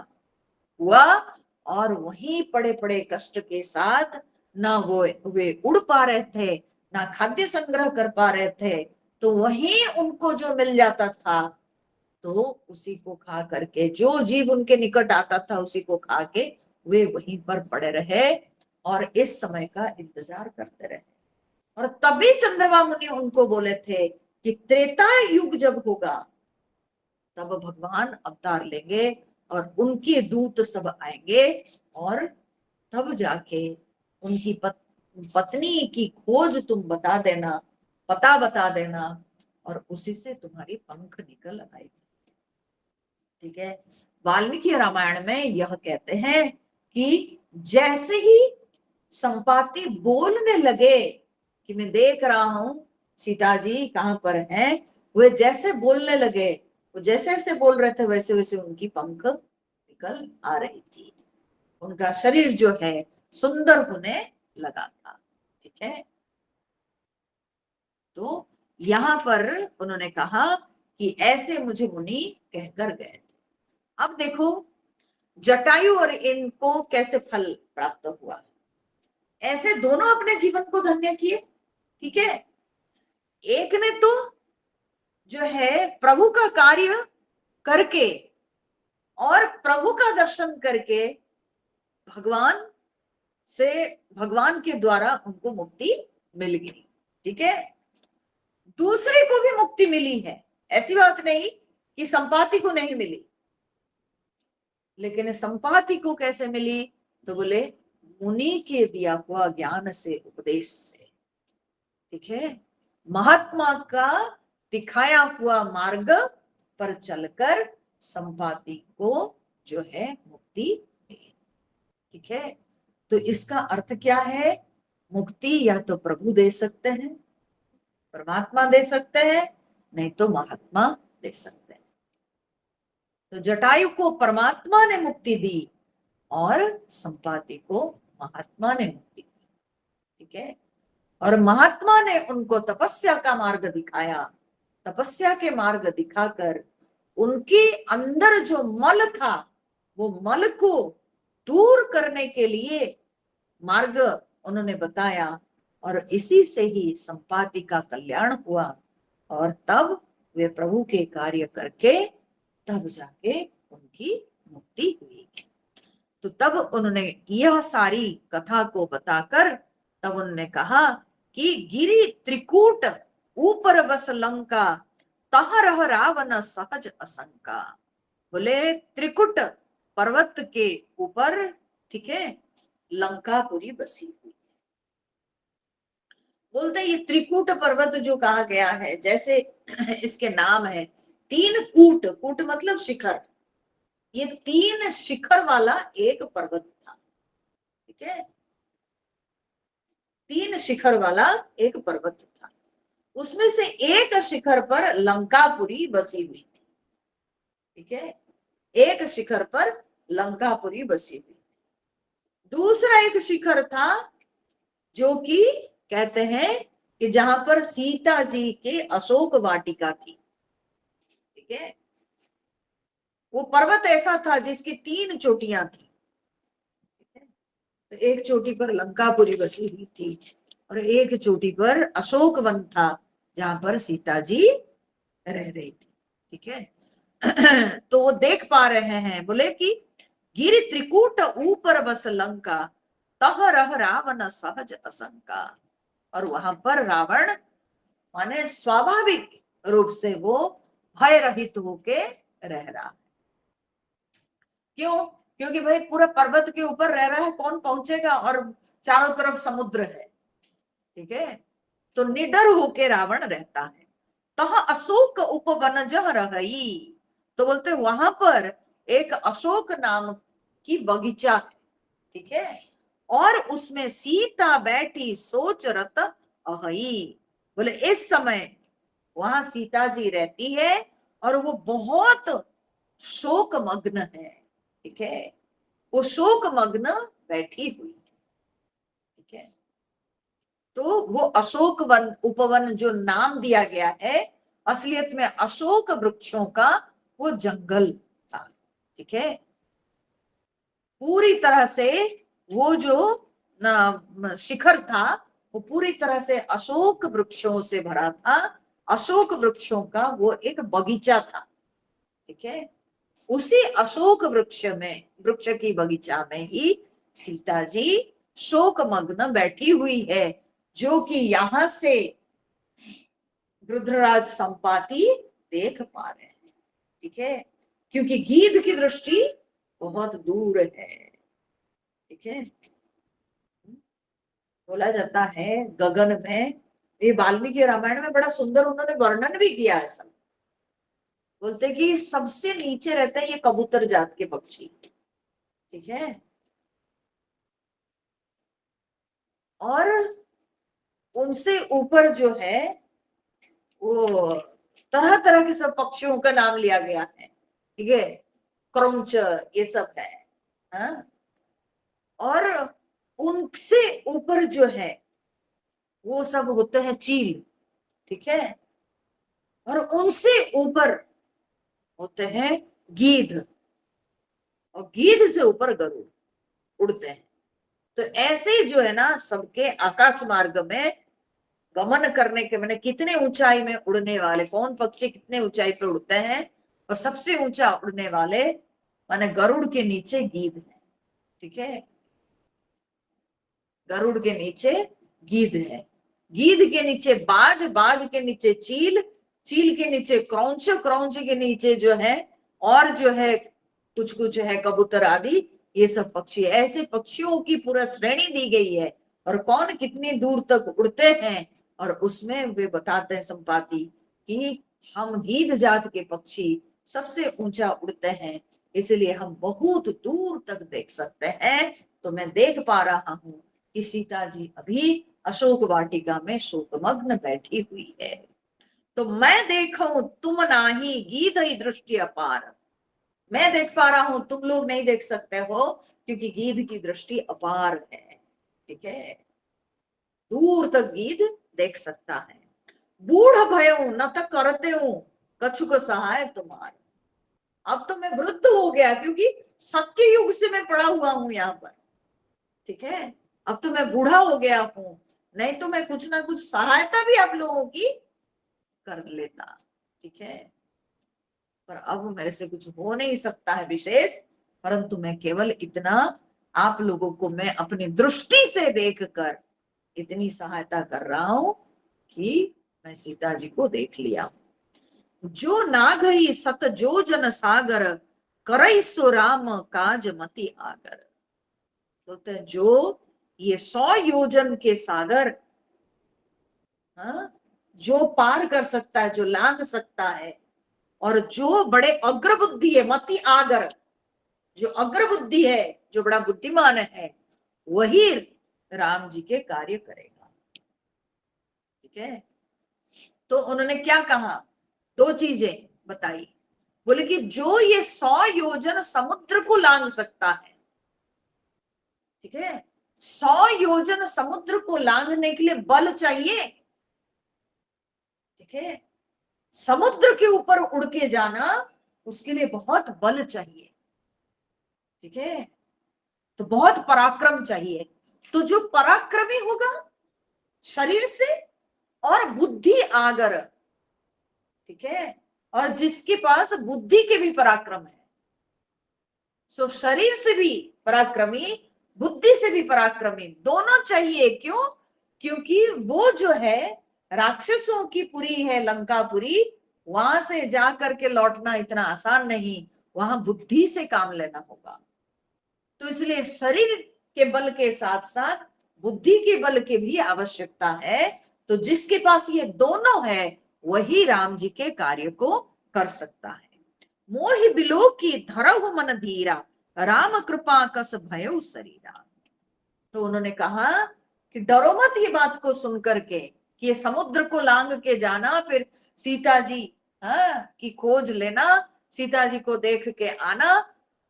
हुआ, और वहीं पड़े पड़े कष्ट के साथ ना वो वे उड़ पा रहे थे, ना खाद्य संग्रह कर पा रहे थे, तो वहीं उनको जो मिल जाता था तो उसी को खा करके, जो जीव उनके निकट आता था उसी को खा के वे वहीं पर पड़े रहे और इस समय का इंतजार करते रहे। और तभी चंद्रमा मुनि उनको बोले थे कि त्रेता युग जब होगा तब भगवान अवतार लेंगे और उनके दूत सब आएंगे, और तब जाके उनकी पत्नी की खोज तुम बता देना, पता बता देना, और उसी से तुम्हारी पंख निकल आएगी। ठीक है, वाल्मीकि रामायण में यह कहते हैं कि जैसे ही संपाति बोलने लगे कि मैं देख रहा हूं सीता जी कहां पर हैं, वे जैसे बोलने लगे, वो जैसे जैसे बोल रहे थे वैसे वैसे उनकी पंख निकल आ रही थी, उनका शरीर जो है सुंदर होने लगा था। ठीक है, तो यहां पर उन्होंने कहा कि ऐसे मुझे मुनि कहकर गए थे। अब देखो जटायु और इनको कैसे फल प्राप्त हुआ। ऐसे दोनों अपने जीवन को धन्य किए। ठीक है, एक ने तो जो है प्रभु का कार्य करके और प्रभु का दर्शन करके भगवान से, भगवान के द्वारा उनको मुक्ति मिल गई। ठीक है, दूसरे को भी मुक्ति मिली है, ऐसी बात नहीं कि संपाति को नहीं मिली। लेकिन संपाति को कैसे मिली? तो बोले मुनि के दिया हुआ ज्ञान से, उपदेश से। ठीक है, महात्मा का दिखाया हुआ मार्ग पर चलकर संपाति को जो है मुक्ति मिली। ठीक है, तो इसका अर्थ क्या है? मुक्ति या तो प्रभु दे सकते हैं, परमात्मा दे सकते हैं, नहीं तो महात्मा दे सकते हैं। तो जटायु को परमात्मा ने मुक्ति दी और संपाति को महात्मा ने मुक्ति दी। ठीक है, और महात्मा ने उनको तपस्या का मार्ग दिखाया। तपस्या के मार्ग दिखाकर उनके अंदर जो मल था, वो मल को दूर करने के लिए मार्ग उन्होंने बताया, और इसी से ही संपाति का कल्याण हुआ। और तब वे प्रभु के कार्य करके तब जाके उनकी मुक्ति हुई। तो तब उन्होंने यह सारी कथा को बताकर तब उन्होंने कहा कि गिरि त्रिकूट ऊपर बस लंका, तह रह रावण सहज असंका। बोले त्रिकुट पर्वत के ऊपर, ठीक है, लंकापुरी बसी हुई। बोलते ये त्रिकूट पर्वत जो कहा गया है, जैसे इसके नाम है तीन कूट, कूट मतलब शिखर, ये तीन शिखर वाला एक पर्वत था। ठीक है, तीन शिखर वाला एक पर्वत था, उसमें से एक शिखर पर लंकापुरी बसी हुई थी। ठीक है, एक शिखर पर लंकापुरी बसी हुई। दूसरा एक शिखर था जो कि कहते हैं कि जहां पर सीता जी के अशोक वाटिका थी। ठीक है, वो पर्वत ऐसा था जिसकी तीन चोटियां थी। ठीक है, तो एक चोटी पर लंकापुरी बसी हुई थी और एक चोटी पर अशोक वन था जहां पर सीता जी रह रही थी। ठीक है, तो वो देख पा रहे हैं, बोले कि गिरि त्रिकूट ऊपर बस लंका, तह रह रावण सहज असंका। और वहां पर रावण माने स्वाभाविक रूप से वो भय रहित होके रह रहा। क्यों? क्योंकि भाई पूरा पर्वत के ऊपर रह रहा है, कौन पहुंचेगा, और चारों तरफ समुद्र है। ठीक है, तो निडर होके रावण रहता है। तह अशोक उपवन जह रही, तो बोलते वहां पर एक अशोक नाम की बगीचा है। ठीक है, और उसमें सीता बैठी सोच रत अहई। बोले इस समय वहां सीता जी रहती है और वो बहुत शोक मग्न है। ठीक है, वो शोक मग्न बैठी हुई। ठीक है, तो वो अशोक वन उपवन जो नाम दिया गया है, असलियत में अशोक वृक्षों का वो जंगल था। ठीक है, पूरी तरह से वो जो शिखर था वो पूरी तरह से अशोक वृक्षों से भरा था। अशोक वृक्षों का वो एक बगीचा था। ठीक है, उसी अशोक वृक्ष की बगीचा में ही सीता जी शोक मग्न बैठी हुई है, जो कि यहां से रुद्रराज संपाति देख पा रहे हैं। ठीक है, क्योंकि गीध की दृष्टि बहुत दूर है। ठीक है, बोला जाता है गगन में, ये वाल्मीकि रामायण में बड़ा सुंदर उन्होंने वर्णन भी किया है सब। बोलते कि सबसे नीचे रहते हैं ये कबूतर जात के पक्षी। ठीक है, और उनसे ऊपर जो है वो तरह तरह के सब पक्षियों का नाम लिया गया है। ठीक है, क्रौंच ये सब है। हाँ? और उनसे ऊपर जो है वो सब होते हैं चील। ठीक है, और उनसे ऊपर होते हैं गीध, और गीध से ऊपर गरुड़ उड़ते हैं। तो ऐसे जो है ना सबके आकाश मार्ग में गमन करने के मैंने कितने ऊंचाई में उड़ने वाले, कौन पक्षी कितने ऊंचाई पे उड़ते हैं, और सबसे ऊंचा उड़ने वाले माने गरुड़ के नीचे गीध है। ठीक है, गरुड़ के नीचे गीध है, गीध के नीचे बाज, बाज के नीचे चील, चील के नीचे क्रौंच, क्रौंच के नीचे जो है और जो है कुछ कुछ है कबूतर आदि, ये सब पक्षी, ऐसे पक्षियों की पूरा श्रेणी दी गई है और कौन कितनी दूर तक उड़ते हैं। और उसमें वे बताते हैं संपाति कि हम गीध जात के पक्षी सबसे ऊंचा उड़ते हैं, इसलिए हम बहुत दूर तक देख सकते हैं। तो मैं देख पा रहा हूँ कि सीता जी अभी अशोक वाटिका में शोकमग्न बैठी हुई है। तो मैं देखूं तुम नाही गीध दृष्टि अपार, मैं देख पा रहा हूं, तुम लोग नहीं देख सकते हो, क्योंकि गीध की दृष्टि अपार है। ठीक है, दूर तक गीध देख सकता है। बूढ़ भयऊ न तक करते हूं कछुक सहाय तुम्हार, अब तो मैं वृद्ध हो गया, क्योंकि सत्य युग से मैं पड़ा हुआ हूं यहाँ पर। ठीक है, अब तो मैं बूढ़ा हो गया हूं, नहीं तो मैं कुछ ना कुछ सहायता भी आप लोगों की कर लेता। ठीक है, पर अब मेरे से कुछ हो नहीं सकता है विशेष, परंतु मैं केवल इतना आप लोगों को मैं अपनी दृष्टि से देखकर इतनी सहायता कर रहा हूं कि मैं सीता जी को देख लिया। जो नागरी सत जो जन सागर करई सो राम काज मति आगर, तो जो ये 100 योजन के सागर, हाँ, जो पार कर सकता है, जो लांग सकता है, और जो बड़े अग्रबुद्धि है, मति आगर, जो अग्रबुद्धि है, जो बड़ा बुद्धिमान है, वही राम जी के कार्य करेगा। ठीक है, तो उन्होंने क्या कहा, 2 चीजें बताई। बोले कि जो ये 100 योजन समुद्र को लांग सकता है, ठीक है, 100 योजन समुद्र को लांघने के लिए बल चाहिए। ठीक है, समुद्र के ऊपर उड़ के जाना, उसके लिए बहुत बल चाहिए। ठीक है, तो बहुत पराक्रम चाहिए। तो जो पराक्रमी होगा शरीर से, और बुद्धि आगर, ठीक है, और जिसके पास बुद्धि के भी पराक्रम है, सो शरीर से भी पराक्रमी, बुद्धि से भी पराक्रमी, दोनों चाहिए। क्यों? क्योंकि वो जो है राक्षसों की पुरी है लंकापुरी, वहां से जा करके लौटना इतना आसान नहीं, वहां बुद्धि से काम लेना होगा। तो इसलिए शरीर के बल के साथ साथ बुद्धि के बल की भी आवश्यकता है। तो जिसके पास ये दोनों है वही राम जी के कार्य को कर सकता है। मोहि बिलो की धरहु मन धीरा, राम कृपा कस भयउ शरीरा। तो उन्होंने कहा कि डरो मत ये बात को सुनकर के कि ये समुद्र को लांग के जाना, फिर सीता जी की खोज लेना, सीता जी को देख के आना,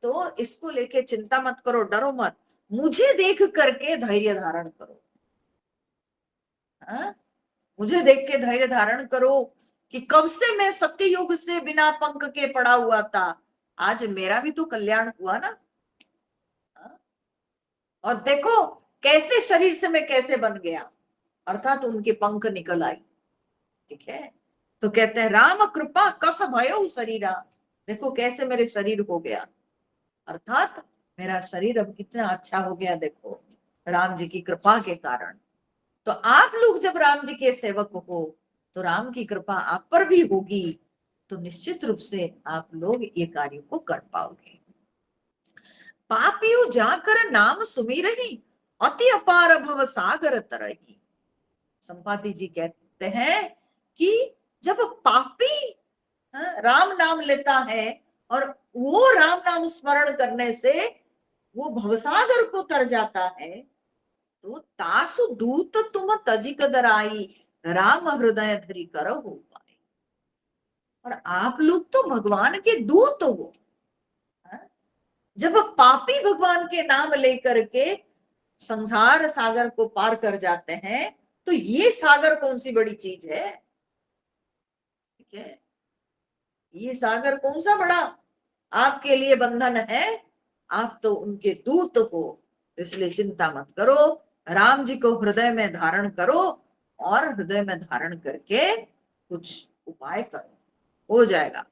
तो इसको लेके चिंता मत करो, डरो मत, मुझे देख करके धैर्य धारण करो। मुझे देख के धैर्य धारण करो कि कब से मैं सत्ययुग से बिना पंख के पड़ा हुआ था, आज मेरा भी तो कल्याण हुआ ना। और देखो कैसे शरीर से मैं कैसे बन गया, अर्थात उनके पंख निकल आई। ठीक है, तो कहते हैं राम कृपा कस भयो शरीरा, देखो कैसे मेरे शरीर हो गया, अर्थात मेरा शरीर अब कितना अच्छा हो गया, देखो राम जी की कृपा के कारण। तो आप लोग जब राम जी के सेवक हो तो राम की कृपा आप पर भी होगी, तो निश्चित रूप से आप लोग ये कार्य को कर पाओगे। पापियों जाकर नाम सुमिरहि, अति अपार भव सागर तरही। संपाति जी कहते हैं कि जब पापी राम नाम लेता है और वो राम नाम स्मरण करने से वो भवसागर को तर जाता है, तो तासु दूत तुम तजिक दराई, राम हृदय धरी करो हो पाए। और आप लोग तो भगवान के दूत हो। जब पापी भगवान के नाम लेकर के संसार सागर को पार कर जाते हैं, तो ये सागर कौन सी बड़ी चीज है। ठीक है, ये सागर कौन सा बड़ा आपके लिए बंधन है, आप तो उनके दूत हो, इसलिए चिंता मत करो, राम जी को हृदय में धारण करो, और हृदय में धारण करके कुछ उपाय करो, हो जाएगा।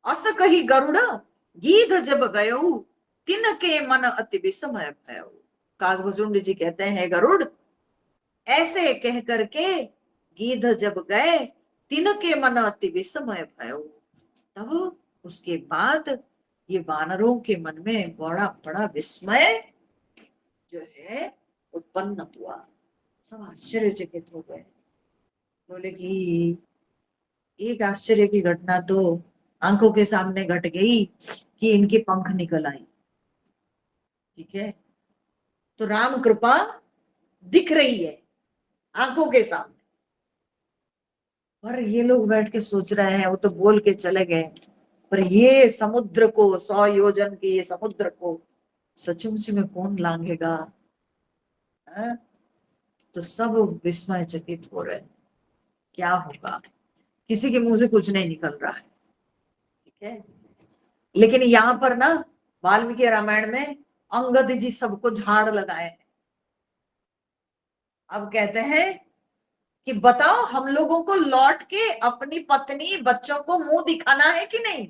अस कही गरुड़ गीध जब गयो, तिन के मन अति विस्मय भयो। कागभुजुंड जी कहते हैं गरुड़ ऐसे कह करके गीध जब गए, तिन के मन अति विस्मय भयो, तब उसके बाद ये वानरों के मन में बड़ा बड़ा विस्मय जो है उत्पन्न हुआ। सब आश्चर्यचकित हो गए, बोले कि एक आश्चर्य की घटना तो आंखों के सामने घट गई कि इनके पंख निकल आई। ठीक है, तो राम कृपा दिख रही है आंखों के सामने, और ये लोग बैठ के सोच रहे हैं, वो तो बोल के चले गए, पर ये समुद्र को 100 योजन के ये समुद्र को सचमुच में कौन लांघेगा? हाँ? तो सब विस्मय चकित हो रहे हैं, क्या होगा? किसी के मुंह से कुछ नहीं निकल रहा है। ठीक है, लेकिन यहाँ पर ना वाल्मीकि रामायण में अंगद जी सबको झाड़ लगाए। अब कहते हैं कि बताओ हम लोगों को लौट के अपनी पत्नी बच्चों को मुंह दिखाना है कि नहीं?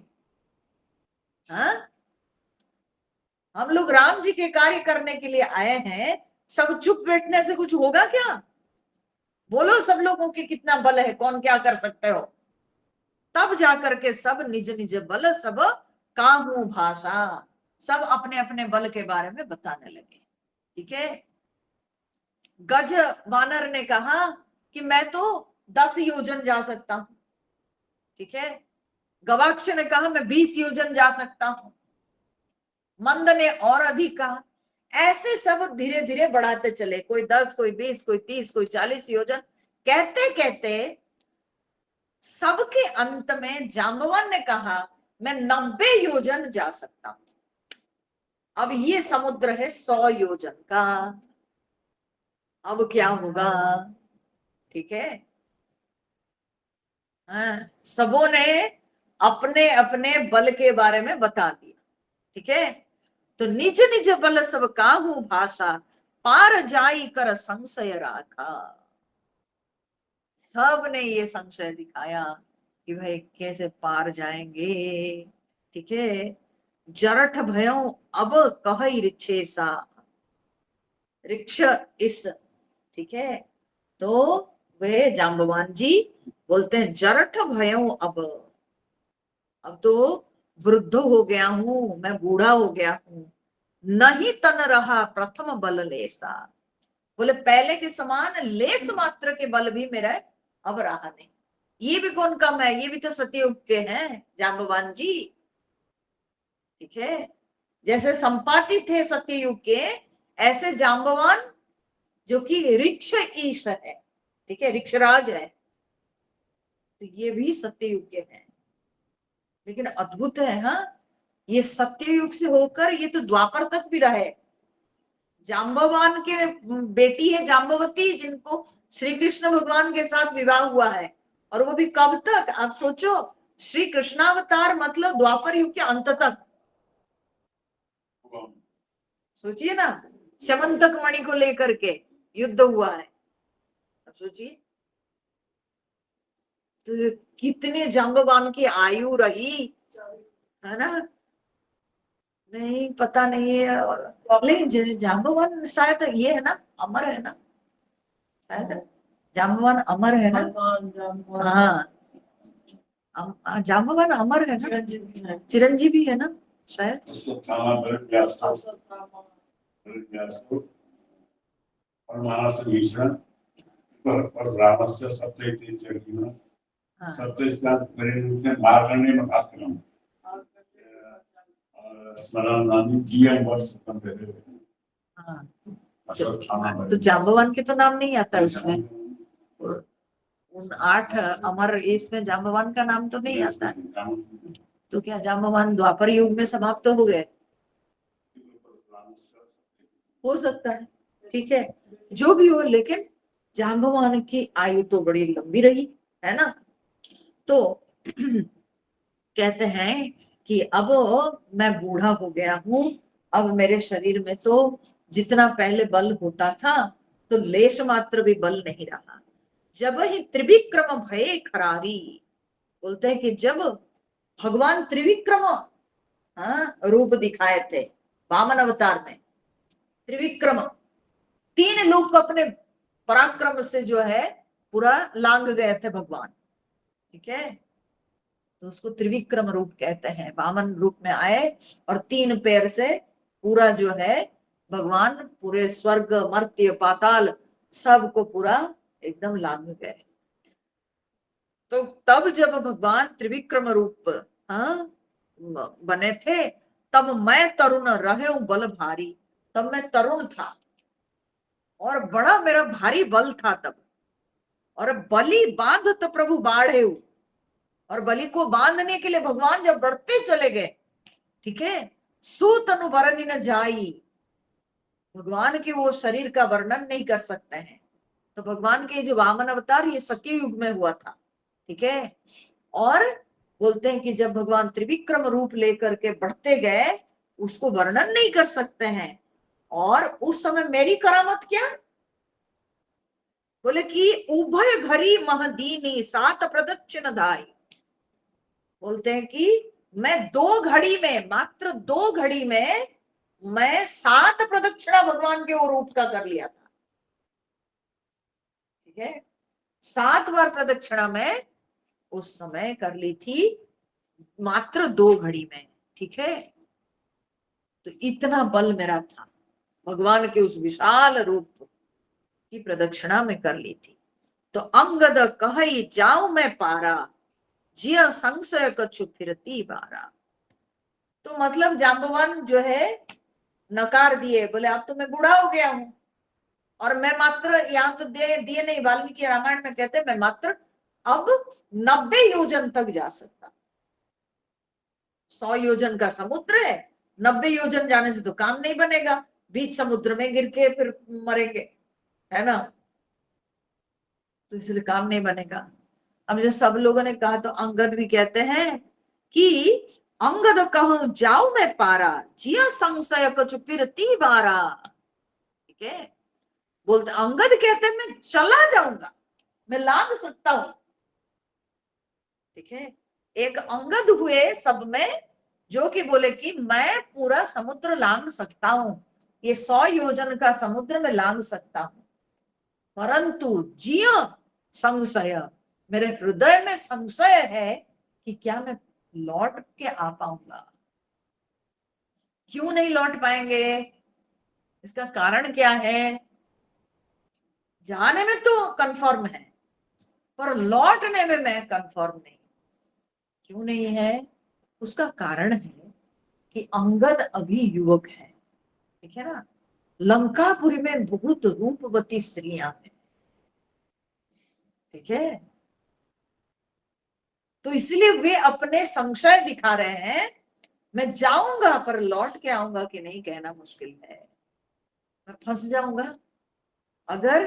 हाँ, हम लोग राम जी के कार्य करने के लिए आए हैं, सब चुप बैठने से कुछ होगा क्या? बोलो सब लोगों के कितना बल है, कौन क्या कर सकते हो? तब जाकर के सब निज निज बल सब काहू भाषा, सब अपने अपने बल के बारे में बताने लगे। ठीक है, गज वानर ने कहा कि मैं तो 10 योजन जा सकता हूं। ठीक है, गवाक्ष ने कहा मैं 20 योजन जा सकता हूं। मंद ने और अधिक कहा। ऐसे सब धीरे धीरे बढ़ाते चले, कोई 10, कोई 20, कोई 30, कोई 40 योजन। कहते कहते सबके अंत में जाम्बवान ने कहा मैं 90 योजन जा सकता हूं। अब ये समुद्र है 100 योजन का, अब क्या होगा? ठीक है, हाँ, सबों ने अपने अपने बल के बारे में बता दिया। ठीक है, तो निज निज बल सब काहू भाषा, पार जाई कर संशय राखा। सब ने ये संशय दिखाया कि भाई कैसे पार जाएंगे। ठीक है, जरठ भयो अब कह रिच्छेसा, रिक्ष इस। ठीक है, तो वे जाम्बवान जी बोलते हैं जरठ भयो अब तो वृद्ध हो गया हूं, मैं बूढ़ा हो गया हूं, नहीं तन रहा प्रथम बल लेसा। बोले पहले के समान लेस मात्र के बल भी मेरा अब रहा नहीं। ये भी कौन कम है, ये भी तो सतयुग के हैं जाम्बवान जी। ठीक है, जैसे संपाति थे सत्ययुग के, ऐसे जाम्बवान जो कि ऋक्ष ईश है, ठीक है, ऋक्षराज है, तो ये भी सत्ययुग के हैं। लेकिन अद्भुत है, हाँ, ये सत्ययुग से होकर ये तो द्वापर तक भी रहे। जाम्बवान के बेटी है जाम्बवती, जिनको श्री कृष्ण भगवान के साथ विवाह हुआ है, और वो भी कब तक? आप सोचो, श्री कृष्णावतार मतलब द्वापर युग के अंत तक। सोचिए ना, समंतक मणि को लेकर के युद्ध हुआ है, अब सोचिए तो कितने जाम्बवान की आयु रही है ना? नहीं पता नहीं है, लेकिन जाम्बवान शायद ये है ना, अमर है ना, शायद जाम्बवान अमर है ना? हाँ, जाम्बवान अमर है ना, चिरंजीवी है ना शायद। और रामस्य सप्तैते जगीना सप्तैस्तास परिणुते मार्गण्य में बात करना स्मरण नामी जीएम वर्ष कंपेयर। हाँ, तो जाम्बवान के तो नाम नहीं आता उसमें, उन 8 अमर इसमें जाम्बवान का नाम तो नहीं आता। तो क्या जाम्बवान द्वापर युग में समाप्त तो हो गए? हो सकता है, ठीक है, जो भी हो, लेकिन जाम्बवान की आयु तो बड़ी लंबी रही है ना। तो कहते हैं कि अब मैं बूढ़ा हो गया हूं, अब मेरे शरीर में तो जितना पहले बल होता था तो लेश मात्र भी बल नहीं रहा। जब ही त्रिविक्रम भये खरारी, बोलते हैं कि जब भगवान त्रिविक्रम रूप दिखाए थे वामन अवतार में, त्रिविक्रम 3 लोग अपने पराक्रम से जो है पूरा लांग गए थे भगवान। ठीक है, तो उसको त्रिविक्रम रूप कहते हैं। वामन रूप में आए और 3 पैर से पूरा जो है भगवान पूरे स्वर्ग मर्त्य पाताल सबको पूरा एकदम लांग गए। तो तब जब भगवान त्रिविक्रम रूप हाँ बने थे, तब मैं तरुण रहे हूं बल भारी। तब मैं तरुण था और बड़ा मेरा भारी बल था तब। और बलि बांधत प्रभु बाढ़े, और बलि को बांधने के लिए भगवान जब बढ़ते चले गए, ठीक है, सुतनु वर्णि न जाई, भगवान के वो शरीर का वर्णन नहीं कर सकते हैं। तो भगवान के जो वामन अवतार ये सत्य युग में हुआ था, ठीक है। और बोलते हैं कि जब भगवान त्रिविक्रम रूप लेकर के बढ़ते गए, उसको वर्णन नहीं कर सकते हैं। और उस समय मेरी करामत क्या, बोले कि उभय घड़ी महदीनी 7 प्रदक्षिण दाई। बोलते हैं कि मैं 2 घड़ी में, मात्र 2 घड़ी में मैं 7 प्रदक्षिणा भगवान के वो रूप का कर लिया था, ठीक है। 7 बार प्रदक्षिणा में उस समय कर ली थी, मात्र 2 घड़ी में, ठीक है। तो इतना बल मेरा था, भगवान के उस विशाल रूप की प्रदक्षिणा में कर ली थी। तो अंगद कही जाऊं मैं पारा, जिया संशय कछु फिरती बारा। तो मतलब जाम्बवान जो है नकार दिए, बोले अब तो मैं बूढ़ा हो गया हूं, और मैं मात्र, यहाँ तो दिए नहीं, वाल्मीकि रामायण में कहते मैं मात्र अब 90 योजन तक जा सकता। 100 योजन का समुद्र है, 90 योजन जाने से तो काम नहीं बनेगा, बीच समुद्र में गिर के फिर मरेंगे, है ना। तो इसलिए काम नहीं बनेगा। अब जो सब लोगों ने कहा, तो अंगद भी कहते हैं कि अंगद कहूं जाऊं मैं पारा, जिया संशय कछु फिरती बारा, ठीक है। बोलते अंगद कहते हैं मैं चला जाऊंगा, मैं लांग सकता हूं, ठीक है। एक अंगद हुए सब में, जो कि बोले कि मैं पूरा समुद्र लांग सकता हूं, ये 100 योजन का समुद्र में लांग सकता हूं। परंतु जिया संशय, मेरे हृदय में संशय है कि क्या मैं लौट के आ पाऊंगा। क्यों नहीं लौट पाएंगे, इसका कारण क्या है। जाने में तो कंफर्म है, पर लौटने में मैं कंफर्म नहीं। क्यों नहीं है, उसका कारण है कि अंगद अभी युवक है, ठीक है ना। लंकापुरी में बहुत रूपवती स्त्रियां हैं, ठीक है। तो इसलिए वे अपने संशय दिखा रहे हैं, मैं जाऊंगा पर लौट के आऊंगा कि नहीं कहना मुश्किल है, मैं फंस जाऊंगा। अगर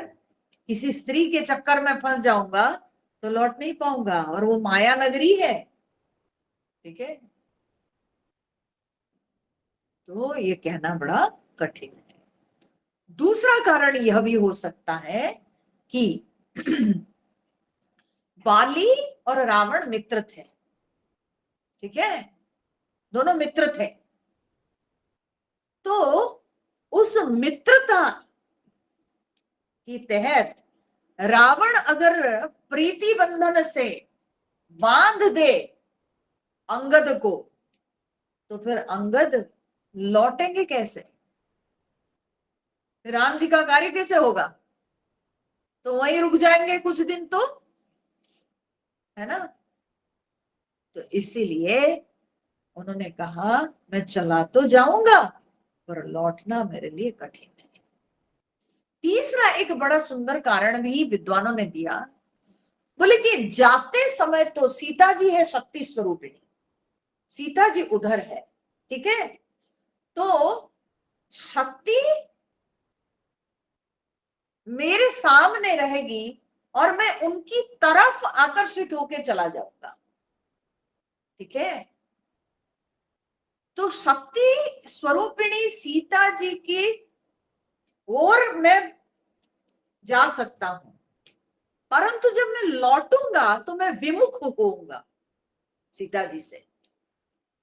किसी स्त्री के चक्कर में फंस जाऊंगा तो लौट नहीं पाऊंगा, और वो माया नगरी है, ठीक है। तो ये कहना बड़ा कठिन है। दूसरा कारण यह भी हो सकता है कि बाली और रावण मित्र थे, ठीक है, दोनों मित्र थे। तो उस मित्रता के तहत रावण अगर प्रीति बंधन से बांध दे अंगद को, तो फिर अंगद लौटेंगे कैसे, फिर राम जी का कार्य कैसे होगा। तो वहीं रुक जाएंगे कुछ दिन तो, है ना। तो इसीलिए उन्होंने कहा मैं चला तो जाऊंगा पर लौटना मेरे लिए कठिन है। तीसरा एक बड़ा सुंदर कारण भी विद्वानों ने दिया, बोले कि जाते समय तो सीता जी है शक्ति स्वरूपिणी, सीता जी उधर है, ठीक है। तो शक्ति मेरे सामने रहेगी और मैं उनकी तरफ आकर्षित होकर चला जाऊंगा, ठीक है। तो शक्ति स्वरूपिणी सीता जी की ओर मैं जा सकता हूं, परंतु जब मैं लौटूंगा तो मैं विमुख होऊंगा सीता जी से।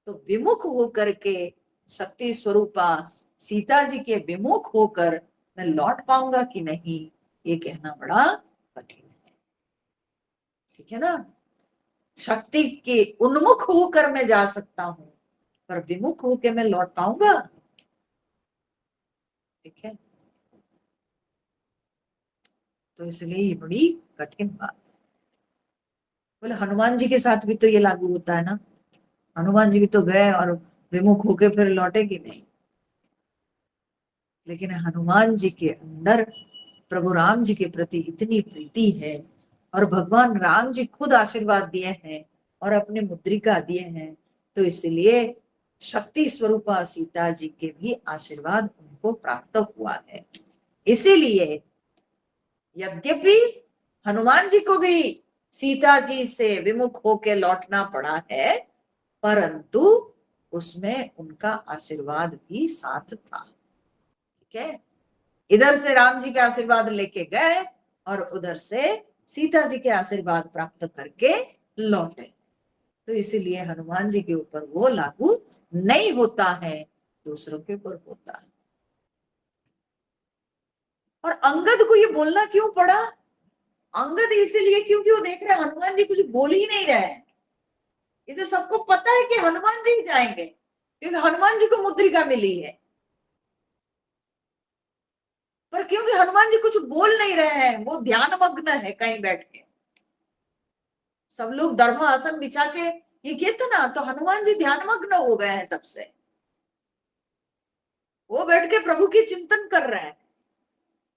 तो विमुख होकर के शक्ति स्वरूपा सीता जी के विमुख होकर मैं लौट पाऊंगा कि नहीं, ये कहना बड़ा कठिन है, ठीक है ना। शक्ति के उन्मुख होकर मैं जा सकता हूं, पर विमुख होकर मैं लौट पाऊंगा? ठीक है, तो इसलिए ये बड़ी कठिन बात। बोले हनुमान जी के साथ भी तो ये लागू होता है ना, हनुमान जी भी तो गए और विमुख होके फिर लौटे कि नहीं। लेकिन हनुमान जी के अंदर प्रभु राम जी के प्रति इतनी प्रीति है, और भगवान राम जी खुद आशीर्वाद दिए हैं और अपने मुद्रिका दिए हैं, तो इसलिए शक्ति स्वरूपा सीता जी के भी आशीर्वाद उनको प्राप्त हुआ है। इसीलिए यद्यपि हनुमान जी को भी सीता जी से विमुख होकर लौटना पड़ा है, परंतु उसमें उनका आशीर्वाद भी साथ था। ठीक है, इधर से राम जी के आशीर्वाद लेके गए और उधर से सीता जी के आशीर्वाद प्राप्त करके लौटे, तो इसीलिए हनुमान जी के ऊपर वो लागू नहीं होता है, दूसरों के ऊपर होता है। और अंगद को ये बोलना क्यों पड़ा? अंगद इसीलिए क्योंकि वो देख रहे हैं हनुमान जी कुछ बोल ही नहीं रहे हैं। ये तो सबको पता है कि हनुमान जी ही जाएंगे, क्योंकि हनुमान जी को मुद्रिका मिली है, पर क्योंकि हनुमान जी कुछ बोल नहीं रहे हैं, वो ध्यान मग्न है कहीं बैठ के। सब लोग दर्भ आसन बिछा के ये किए थे ना, तो हनुमान जी ध्यान मग्न हो गए हैं तब से, वो बैठ के प्रभु की चिंतन कर रहे हैं।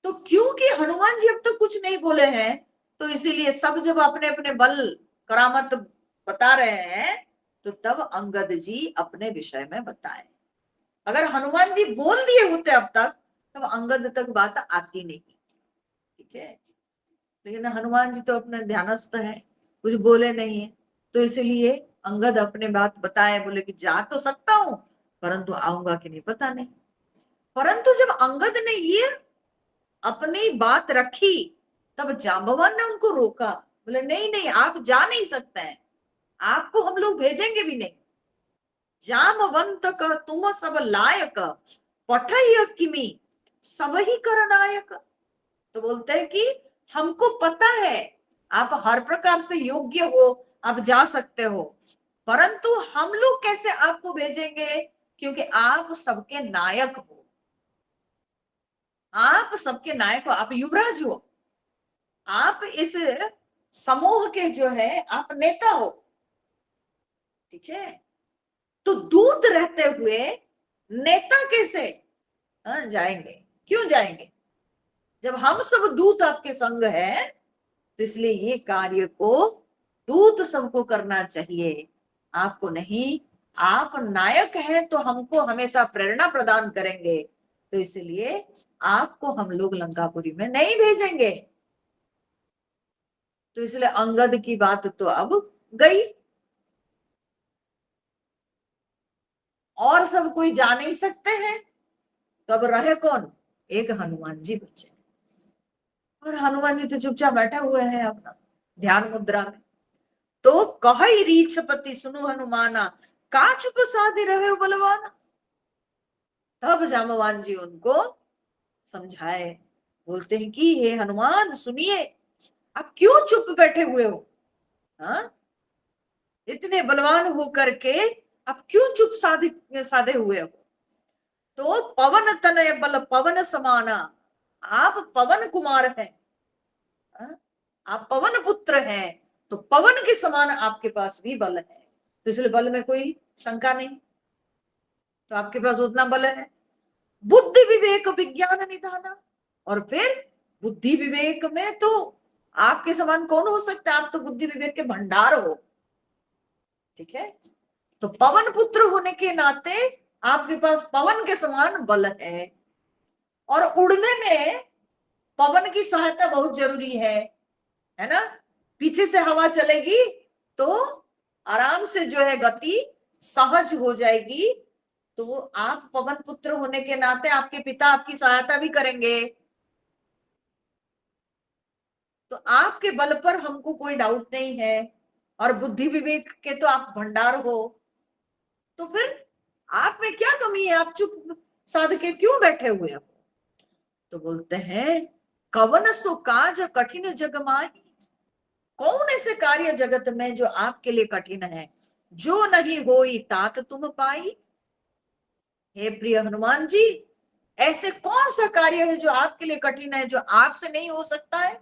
तो क्योंकि हनुमान जी अब तक कुछ नहीं बोले हैं, तो इसीलिए सब जब अपने अपने बल करामत बता रहे हैं, तो तब अंगद जी अपने विषय में बताए। अगर हनुमान जी बोल दिए होते अब तक, तब अंगद तक बात आती नहीं। ठीक है, लेकिन हनुमान जी तो अपने ध्यानस्थ है, कुछ बोले नहीं है, तो इसलिए अंगद अपने बात बताए, बोले कि जा तो सकता हूं, परंतु आऊंगा कि नहीं पता नहीं। परंतु जब अंगद ने ये अपनी बात रखी, तब जांबवान ने उनको रोका, बोले नहीं नहीं, आप जा नहीं सकते हैं, आपको हम लोग भेजेंगे भी नहीं। जामवंत का तुम सब लायक, पठय किमी सब ही कर नायक। तो बोलते हैं कि हमको पता है आप हर प्रकार से योग्य हो, आप जा सकते हो, परंतु हम लोग कैसे आपको भेजेंगे, क्योंकि आप सबके नायक हो, आप सबके नायक हो, आप युवराज हो, आप इस समूह के जो है आप नेता हो। ठीक है, तो दूत रहते हुए नेता कैसे जाएंगे? क्यों जाएंगे? जब हम सब दूत आपके संग है, तो इसलिए ये कार्य को दूत सबको करना चाहिए, आपको नहीं। आप नायक हैं तो हमको हमेशा प्रेरणा प्रदान करेंगे, तो इसलिए आपको हम लोग लंकापुरी में नहीं भेजेंगे। तो इसलिए अंगद की बात तो अब गई, और सब कोई जा नहीं सकते हैं, तो अब रहे कौन? एक हनुमान जी बचे, और हनुमान जी तो चुपचाप बैठे हुए हैं अपना ध्यान मुद्रा में। तो कहि रीछपति सुनु हनुमाना, का चुप साधे रहे हो बलवाना। तब जामवान जी उनको समझाए, बोलते हैं कि हे हनुमान सुनिए, आप क्यों चुप बैठे हुए हो? हाँ, इतने बलवान होकर के आप क्यों चुप साधे साधे हुए हो? तो पवन तनय बल पवन समाना, आप पवन कुमार हैं, आप पवन पुत्र हैं, तो पवन के समान आपके पास भी बल है, तो इसलिए बल में कोई शंका नहीं, तो आपके पास उतना बल है। बुद्धि विवेक विज्ञान निधाना, और फिर बुद्धि विवेक में तो आपके समान कौन हो सकता है, आप तो बुद्धि विवेक के भंडार हो। ठीक है, तो पवन पुत्र होने के नाते आपके पास पवन के समान बल है, और उड़ने में पवन की सहायता बहुत जरूरी है ना। पीछे से हवा चलेगी तो आराम से जो है गति सहज हो जाएगी, तो आप पवन पुत्र होने के नाते आपके पिता आपकी सहायता भी करेंगे, तो आपके बल पर हमको कोई डाउट नहीं है, और बुद्धि विवेक के तो आप भंडार हो, तो फिर आप में क्या कमी है, आप चुप साध के क्यों बैठे हुए हो? तो बोलते हैं कवन सो काज कठिन जग माही, कौन ऐसे कार्य जगत में जो आपके लिए कठिन है, जो नहीं होई तात तुम पाई। हे प्रिय हनुमान जी, ऐसे कौन सा कार्य है जो आपके लिए कठिन है, जो आपसे नहीं हो सकता है।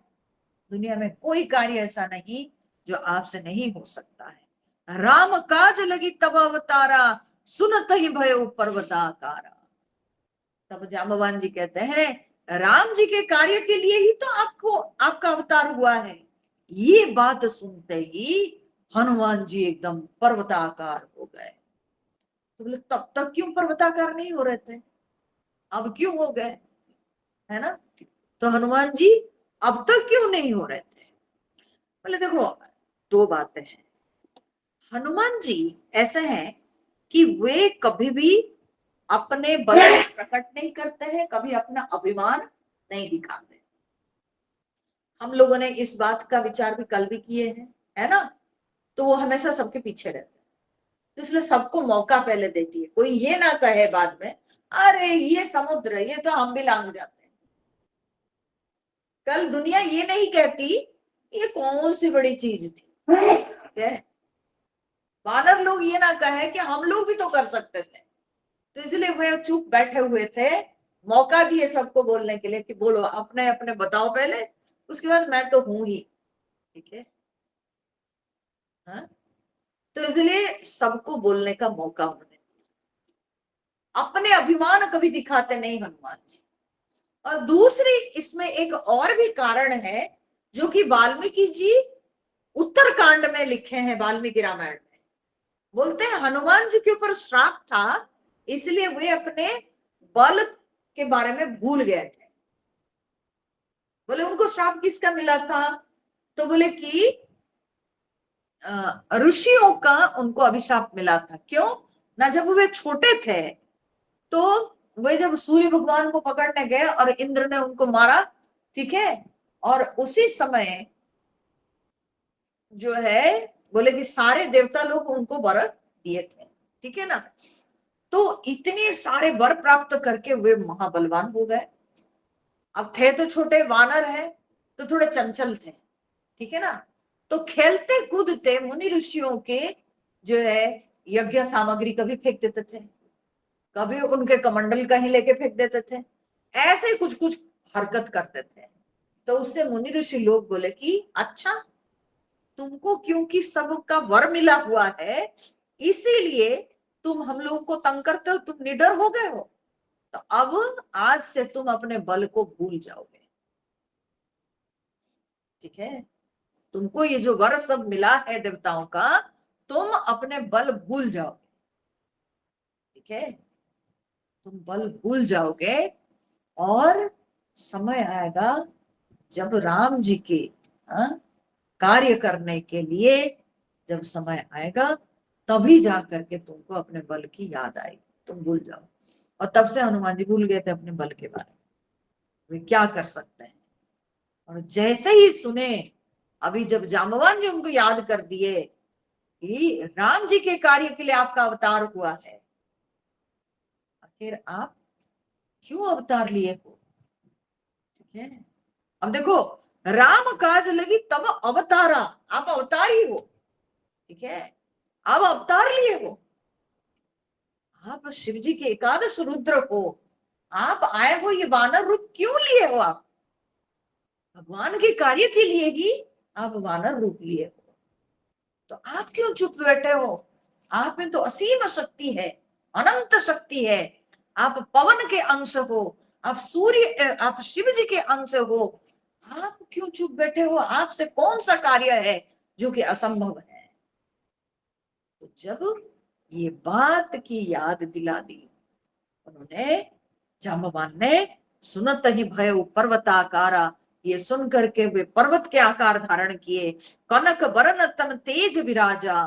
दुनिया में कोई कार्य ऐसा नहीं जो आपसे नहीं हो सकता है। राम काज लगी तब अवतारा, सुनत ही भयो पर्वताकारा। तब जाम्बवान जी कहते हैं राम जी के कार्य के लिए ही तो आपको आपका अवतार हुआ है। ये बात सुनते ही हनुमान जी एकदम पर्वताकार हो गए। तो बोले तब तक क्यों पर्वताकार नहीं हो रहे थे, अब क्यों हो गए, है ना। तो हनुमान जी अब तक क्यों नहीं हो रहे थे। बोले देखो, दो बातें हैं। हनुमान जी ऐसे हैं कि वे कभी भी अपने बल को प्रकट नहीं करते हैं, कभी अपना अभिमान नहीं दिखाते। हम लोगों ने इस बात का विचार भी कल भी किए हैं, है ना। तो वो हमेशा सबके पीछे रहते हैं, तो इसलिए सबको मौका पहले देती है। कोई ये ना कहे बाद में अरे ये समुद्र, ये तो हम भी लांग जाते हैं। कल दुनिया ये नहीं कहती ये कौन सी बड़ी चीज थी, ठीक है। वानर लोग ये ना कहे कि हम लोग भी तो कर सकते थे। तो इसलिए वे चुप बैठे हुए थे, मौका दिए सबको बोलने के लिए कि बोलो अपने अपने बताओ पहले, उसके बाद मैं तो हूं ही, ठीक है। हाँ? तो इसलिए सबको बोलने का मौका उन्होंने, अपने अभिमान कभी दिखाते नहीं हनुमान जी। और दूसरी इसमें एक और भी कारण है जो कि वाल्मीकि जी उत्तरकांड में लिखे हैं, वाल्मीकि रामायण में बोलते हैं हनुमान जी के ऊपर श्राप था, इसलिए वे अपने बल के बारे में भूल गए थे। बोले उनको श्राप किसका मिला था, तो बोले कि ऋषियों का उनको अभिशाप मिला था। क्यों ना, जब वे छोटे थे तो वे जब सूर्य भगवान को पकड़ने गए और इंद्र ने उनको मारा, ठीक है, और उसी समय जो है बोले कि सारे देवता लोग उनको वर दिए थे, ठीक है ना। तो इतने सारे वर प्राप्त करके वे महाबलवान हो गए। अब थे तो छोटे वानर है तो थोड़े चंचल थे, ठीक है ना। तो खेलते कूदते मुनि ऋषियों के जो है यज्ञ सामग्री कभी फेंक देते थे, कभी उनके कमंडल कहीं लेके फेंक देते थे, ऐसे कुछ कुछ हरकत करते थे। तो उससे मुनि ऋषि लोग बोले कि अच्छा, तुमको क्योंकि सबका वर मिला हुआ है इसीलिए तुम हम लोगों को तंग करते हो, तुम निडर हो गए हो, तो अब आज से तुम अपने बल को भूल जाओगे, ठीक है। तुमको ये जो वर सब मिला है देवताओं का, तुम अपने बल भूल जाओगे, ठीक है। तुम बल भूल जाओगे और समय आएगा जब राम जी के कार्य करने के लिए जब समय आएगा तभी जा करके तुमको अपने बल की याद आएगी, तुम भूल जाओ। और तब से हनुमान जी भूल गए थे अपने बल के बारे में, वे क्या कर सकते हैं। और जैसे ही सुने, अभी जब जाम्बवान जी उनको याद कर दिए कि राम जी के कार्य के लिए आपका अवतार हुआ है, आखिर आप क्यों अवतार लिए हो, ठीक है। अब देखो, राम काज लगी तब अवतारा, आप अवतार ही हो, ठीक है। आप अवतार लिए हो, आप शिव जी के एकादश रुद्र हो, आप आए हो ये वानर रूप क्यों लिए हो, आप भगवान के कार्य के लिए ही आप वानर रूप लिए हो। तो आप क्यों चुप बैठे हो, आप में तो असीम शक्ति है, अनंत शक्ति है। आप पवन के अंश हो, आप सूर्य, आप शिव जी के अंश हो, आप क्यों चुप बैठे हो, आपसे कौन सा कार्य है जो कि असंभव है। तो जब ये बात की याद दिला दी उन्होंने, जाम्बवान ने, सुनत ही भय पर्वताकारा, ये सुन करके वे पर्वत के आकार धारण किए। कनक वर्ण तन तेज विराजा,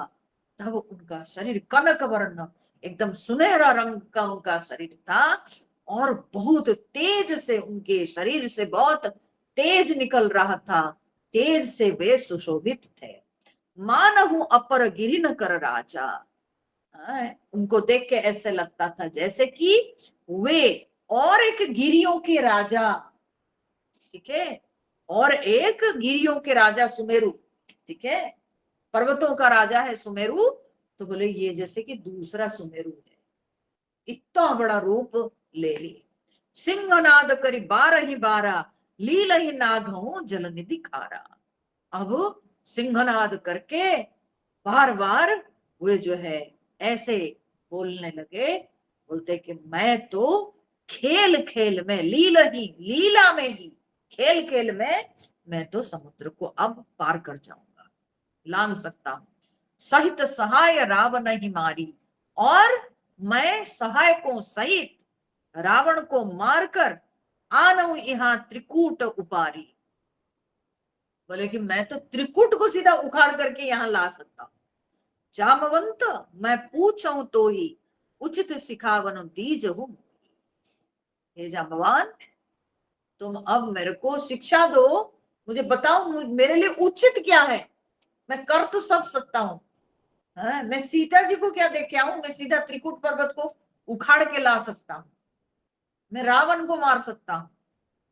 तब उनका शरीर कनक वर्ण, एकदम सुनहरा रंग का उनका शरीर था और बहुत तेज से उनके शरीर से बहुत तेज निकल रहा था, तेज से वे सुशोभित थे। मानहु अपर गिरि न कर राजा, उनको देख के ऐसे लगता था जैसे कि वे और एक गिरियों के राजा, ठीक है, और एक गिरियों के राजा सुमेरु, ठीक है, पर्वतों का राजा है सुमेरु, तो बोले ये जैसे कि दूसरा सुमेरु है, इतना बड़ा रूप ले ली। सिंहनाद करी 12 लीलहि नागहु जल निधि खारा। अब सिंहनाद करके बार बार वे जो है ऐसे बोलने लगे, बोलते कि मैं तो खेल खेल में लीला में ही खेल खेल में मैं तो समुद्र को अब पार कर जाऊंगा, लांग सकता हूं। सहित सहाय रावण ही मारी, और मैं सहायकों सहित रावण को मारकर आनऊ यहाँ त्रिकूट उपारी। बोले कि मैं तो त्रिकूट को सीधा उखाड़ करके यहां ला सकता हूं। जामवंत मैं पूछूं तो ही उचित सिखावन दीज हूं। हे जामवान, तुम अब मेरे को शिक्षा दो, मुझे बताओ मेरे लिए उचित क्या है। मैं कर तो सब सकता हूँ, मैं सीता जी को क्या देख के आऊं, मैं सीधा त्रिकूट पर्वत को उखाड़ के ला सकता हूं, मैं रावण को मार सकता हूं,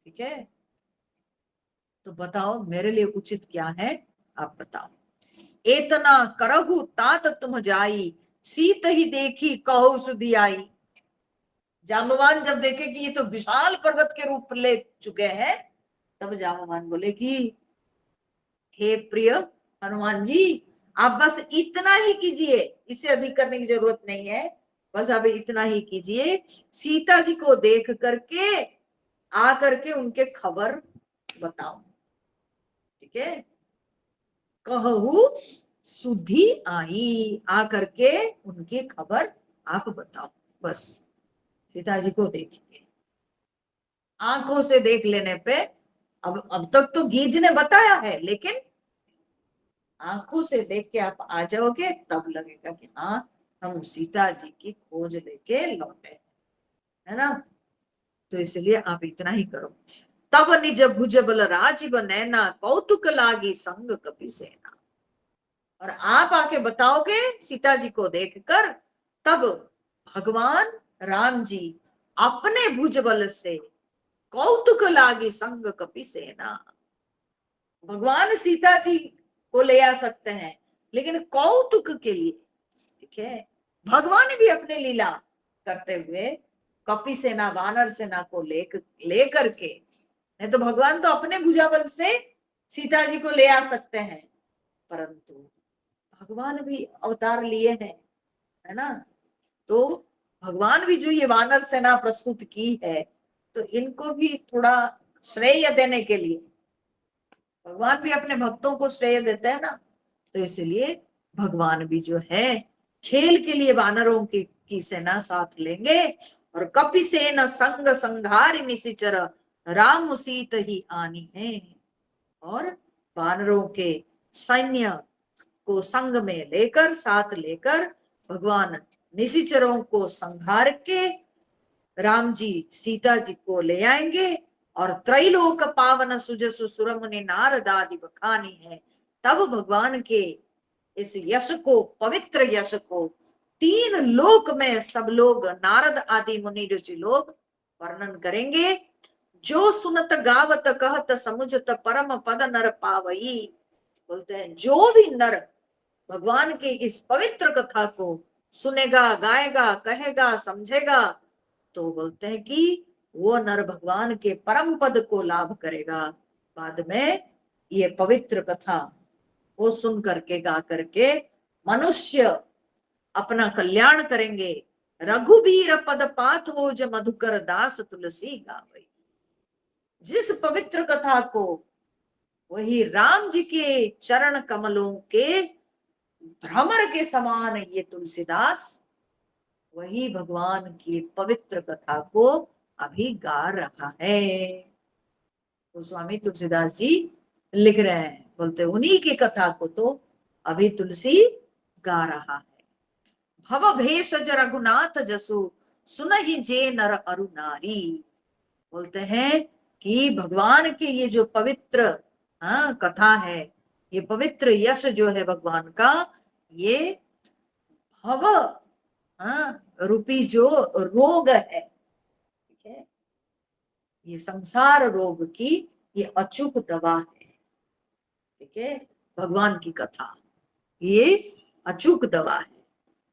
ठीक है, तो बताओ मेरे लिए उचित क्या है, आप बताओ। एतना करहु तात तुम जाई, सीत ही देखी कहो सुधी आई। जाम्बवान जब देखे कि ये तो विशाल पर्वत के रूप ले चुके हैं, तब जाम्बवान बोले कि हे प्रिय हनुमान जी, आप बस इतना ही कीजिए, इससे अधिक करने की जरूरत नहीं है, बस आप इतना ही कीजिए, सीता जी को देख करके आ करके उनके खबर बताओ, ठीक है, कहू सुधी आई, आ करके उनकी खबर आप बताओ। बस सीता जी को देखिए, आंखों से देख लेने पे, अब तक तो गीध ने बताया है, लेकिन आंखों से देख के आप आ जाओगे तब लगेगा कि हाँ हम सीता जी की खोज लेके लौटे, है ना। तो इसलिए आप इतना ही करो। तब निज भुज बल राजीव नैना, कौतुक लागी संग कपि सेना। और आप आके बताओगे सीता जी को देखकर, तब भगवान राम जी अपने भुज बल से कौतुक लागी संग कपि सेना, भगवान सीता जी को ले आ सकते हैं, लेकिन कौतुक के लिए, ठीक है, भगवान भी अपने लीला करते हुए कपि सेना वानर सेना को ले करके, नहीं तो भगवान तो अपने भुजाबल से सीता जी को ले आ सकते हैं, परंतु भगवान भी अवतार लिए हैं, है ना। तो भगवान भी जो ये वानर सेना प्रस्तुत की है, तो इनको भी थोड़ा श्रेय देने के लिए, भगवान भी अपने भक्तों को श्रेय देते हैं ना, तो इसलिए भगवान भी जो है खेल के लिए वानरों की सेना साथ लेंगे, और कपि सेना संग संघार निशिचर, राम सीत ही आनी है। और वानरों के सैन्य को संग में लेकर, साथ लेकर भगवान निशिचरों को संहार के राम जी सीता जी को ले आएंगे, और त्रैलोक पावन सुजसु सुरमुनि नारद आदि बखानी है। तब भगवान के इस यश को, पवित्र यश को 3 लोक में सब लोग, नारद आदि मुनि ऋषि लोग वर्णन करेंगे। जो सुनत गावत कहत समुझत परम पद नर पावई। बोलते हैं जो भी नर भगवान के इस पवित्र कथा को सुनेगा, गाएगा, कहेगा, समझेगा, तो बोलते हैं कि वो नर भगवान के परम पद को लाभ करेगा। बाद में ये पवित्र कथा वो सुन करके, गा करके मनुष्य अपना कल्याण करेंगे। रघुबीर पद पात हो ज मधुकर दास तुलसी गावई। जिस पवित्र कथा को वही राम जी के चरण कमलों के भ्रमर के समान ये तुलसीदास वही भगवान की पवित्र कथा को अभी गा रहा है। तो स्वामी तुलसीदास जी लिख रहे हैं, बोलते उन्हीं की कथा को तो अभी तुलसी गा रहा है। भव भेषज रघुनाथ जसु, सुनहि जे नर अरु नारी। बोलते हैं कि भगवान के ये जो पवित्र कथा है, ये पवित्र यश जो है भगवान का, ये भव रूपी जो रोग है, ठीक है, ये संसार रोग की ये अचूक दवा है, ठीक है। भगवान की कथा ये अचूक दवा है।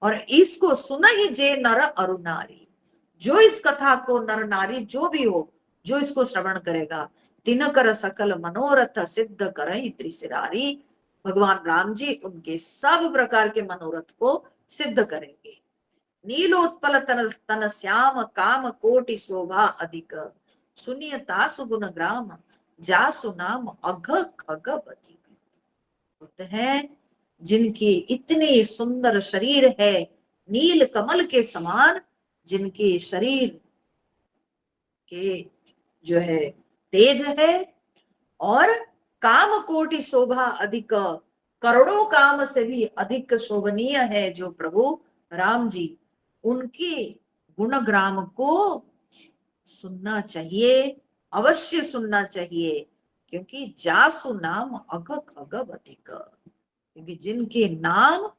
और इसको सुन ही जे नर अरु नारी, जो इस कथा को नर नारी जो भी हो, जो इसको श्रवण करेगा, तिन कर सकल मनोरथ सिद्ध करहि त्रिशिरारी। भगवान राम जी उनके सब प्रकार के मनोरथ को सिद्ध करेंगे। नीलोत्पल तन तन श्याम काम कोटि शोभा अधिक, सुनियता सुगुण ग्राम जासु नाम अघ खग अधिक। होते हैं जिनकी इतनी सुंदर शरीर है, नील कमल के समान जिनके शरीर के जो है तेज है, और काम कोटि शोभा अधिक, करोड़ों काम से भी अधिक शोभनीय है जो प्रभु राम जी, उनके गुणग्राम को सुनना चाहिए, अवश्य सुनना चाहिए। क्योंकि जासु नाम अघ खग अधिक, क्योंकि जिनके नाम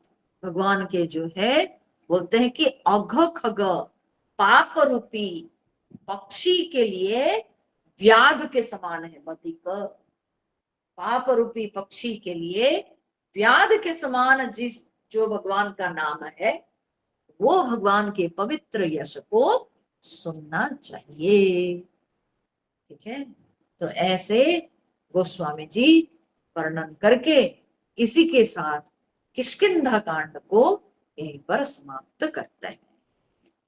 भगवान के जो है बोलते हैं कि अघ खग, पाप रूपी पक्षी के लिए व्याध के समान है। बधिक, पाप रूपी पक्षी के लिए व्याध के समान जिस जो भगवान का नाम है, वो भगवान के पवित्र यश को सुनना चाहिए। ठीक है, तो ऐसे गोस्वामी जी वर्णन करके इसी के साथ किष्किंधा कांड को यहीं पर समाप्त करते हैं।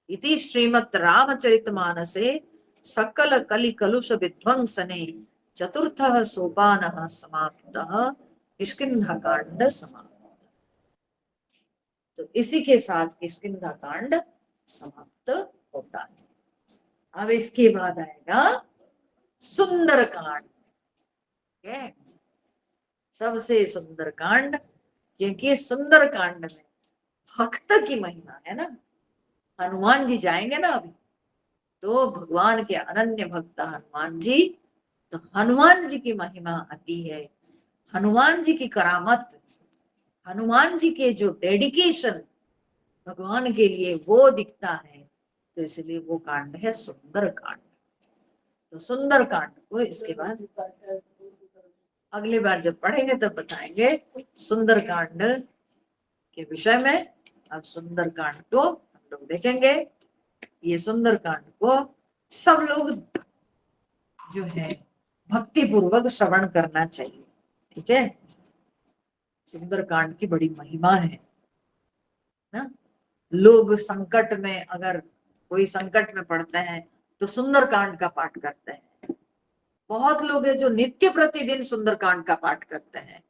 इति श्रीमद् रामचरितमानसे सकल कलि कलुष विध्वंसने चतुर्थः सोपानः समाप्तः, किष्किंधा कांड समाप्त। तो इसी के साथ किष्किंधा कांड समाप्त होता है। अब इसके बाद आएगा सुंदर कांड। सबसे सुंदर कांड, क्योंकि सुंदर कांड में भक्त की महिमा है ना। हनुमान जी जाएंगे ना अभी, तो भगवान के अनन्य भक्त हनुमान जी, तो हनुमान जी की महिमा आती है, हनुमान जी की करामत, हनुमान जी के जो डेडिकेशन भगवान के लिए वो दिखता है। तो इसलिए वो कांड है सुंदर कांड। तो सुंदर कांड को इसके बाद अगली बार जब पढ़ेंगे तब बताएंगे सुंदर कांड के विषय में। अब सुंदर कांड को हम लोग देखेंगे। ये सुंदर कांड को सब लोग जो है भक्ति पूर्वक श्रवण करना चाहिए। ठीक है, सुंदर कांड की बड़ी महिमा है ना। लोग संकट में, अगर कोई संकट में पड़ते हैं तो सुंदर कांड का पाठ करते हैं। बहुत लोग हैं जो नित्य प्रतिदिन सुंदर कांड का पाठ करते हैं।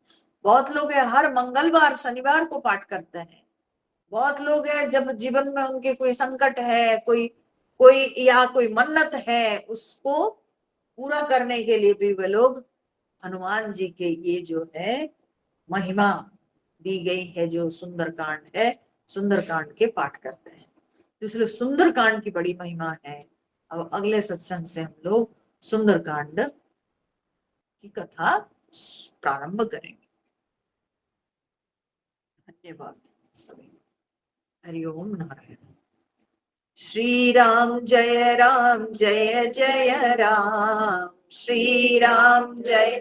बहुत लोग हैं हर मंगलवार शनिवार को पाठ करते हैं। बहुत लोग हैं जब जीवन में उनके कोई संकट है, कोई कोई या कोई मन्नत है, उसको पूरा करने के लिए भी वे लोग हनुमान जी के ये जो है महिमा दी गई है, जो सुंदर कांड है, सुंदर कांड के पाठ करते हैं। तो इसलिए सुंदर कांड की बड़ी महिमा है। अब अगले सत्संग से हम लोग सुंदर कांड की कथा प्रारंभ करेंगे। धन्यवाद सभी। हरिओम नारायण। श्री राम जय जय राम, श्री राम जय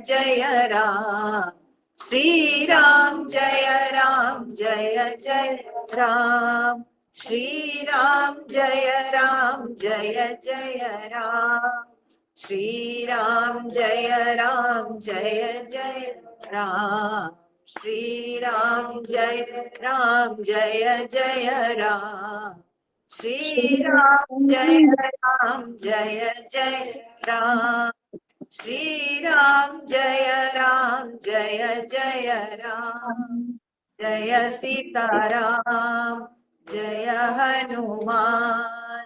जय राम, श्री राम जय जय राम, श्री राम जय जय राम, श्री राम जय जय राम, श्री राम जय जय राम, श्री राम जय राम, श्री राम जय राम, जय सीताराम जय हनुमान।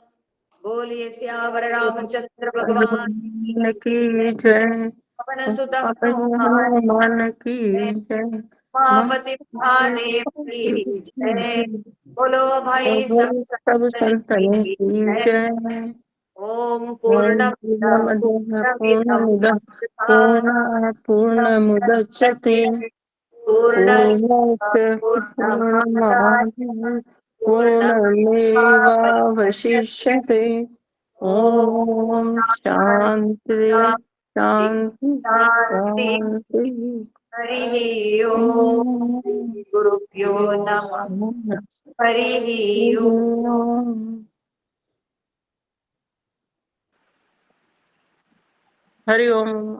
बोलिए सियावर रामचंद्र भगवान की जय। पवन सुत हनुमान की जय। उमापति महादेव की जय। बोलो भाई सब सब संतन की की जय। जय। ओम पूर्ण पूर्णमुदच्यते पूर्णस्य पूर्णमादाय पूर्णमेवावशिष्यते। ओम शांति शांति शांति शांति हरि ओम गुरुभ्यो नमः हरि ओम हरि ओम।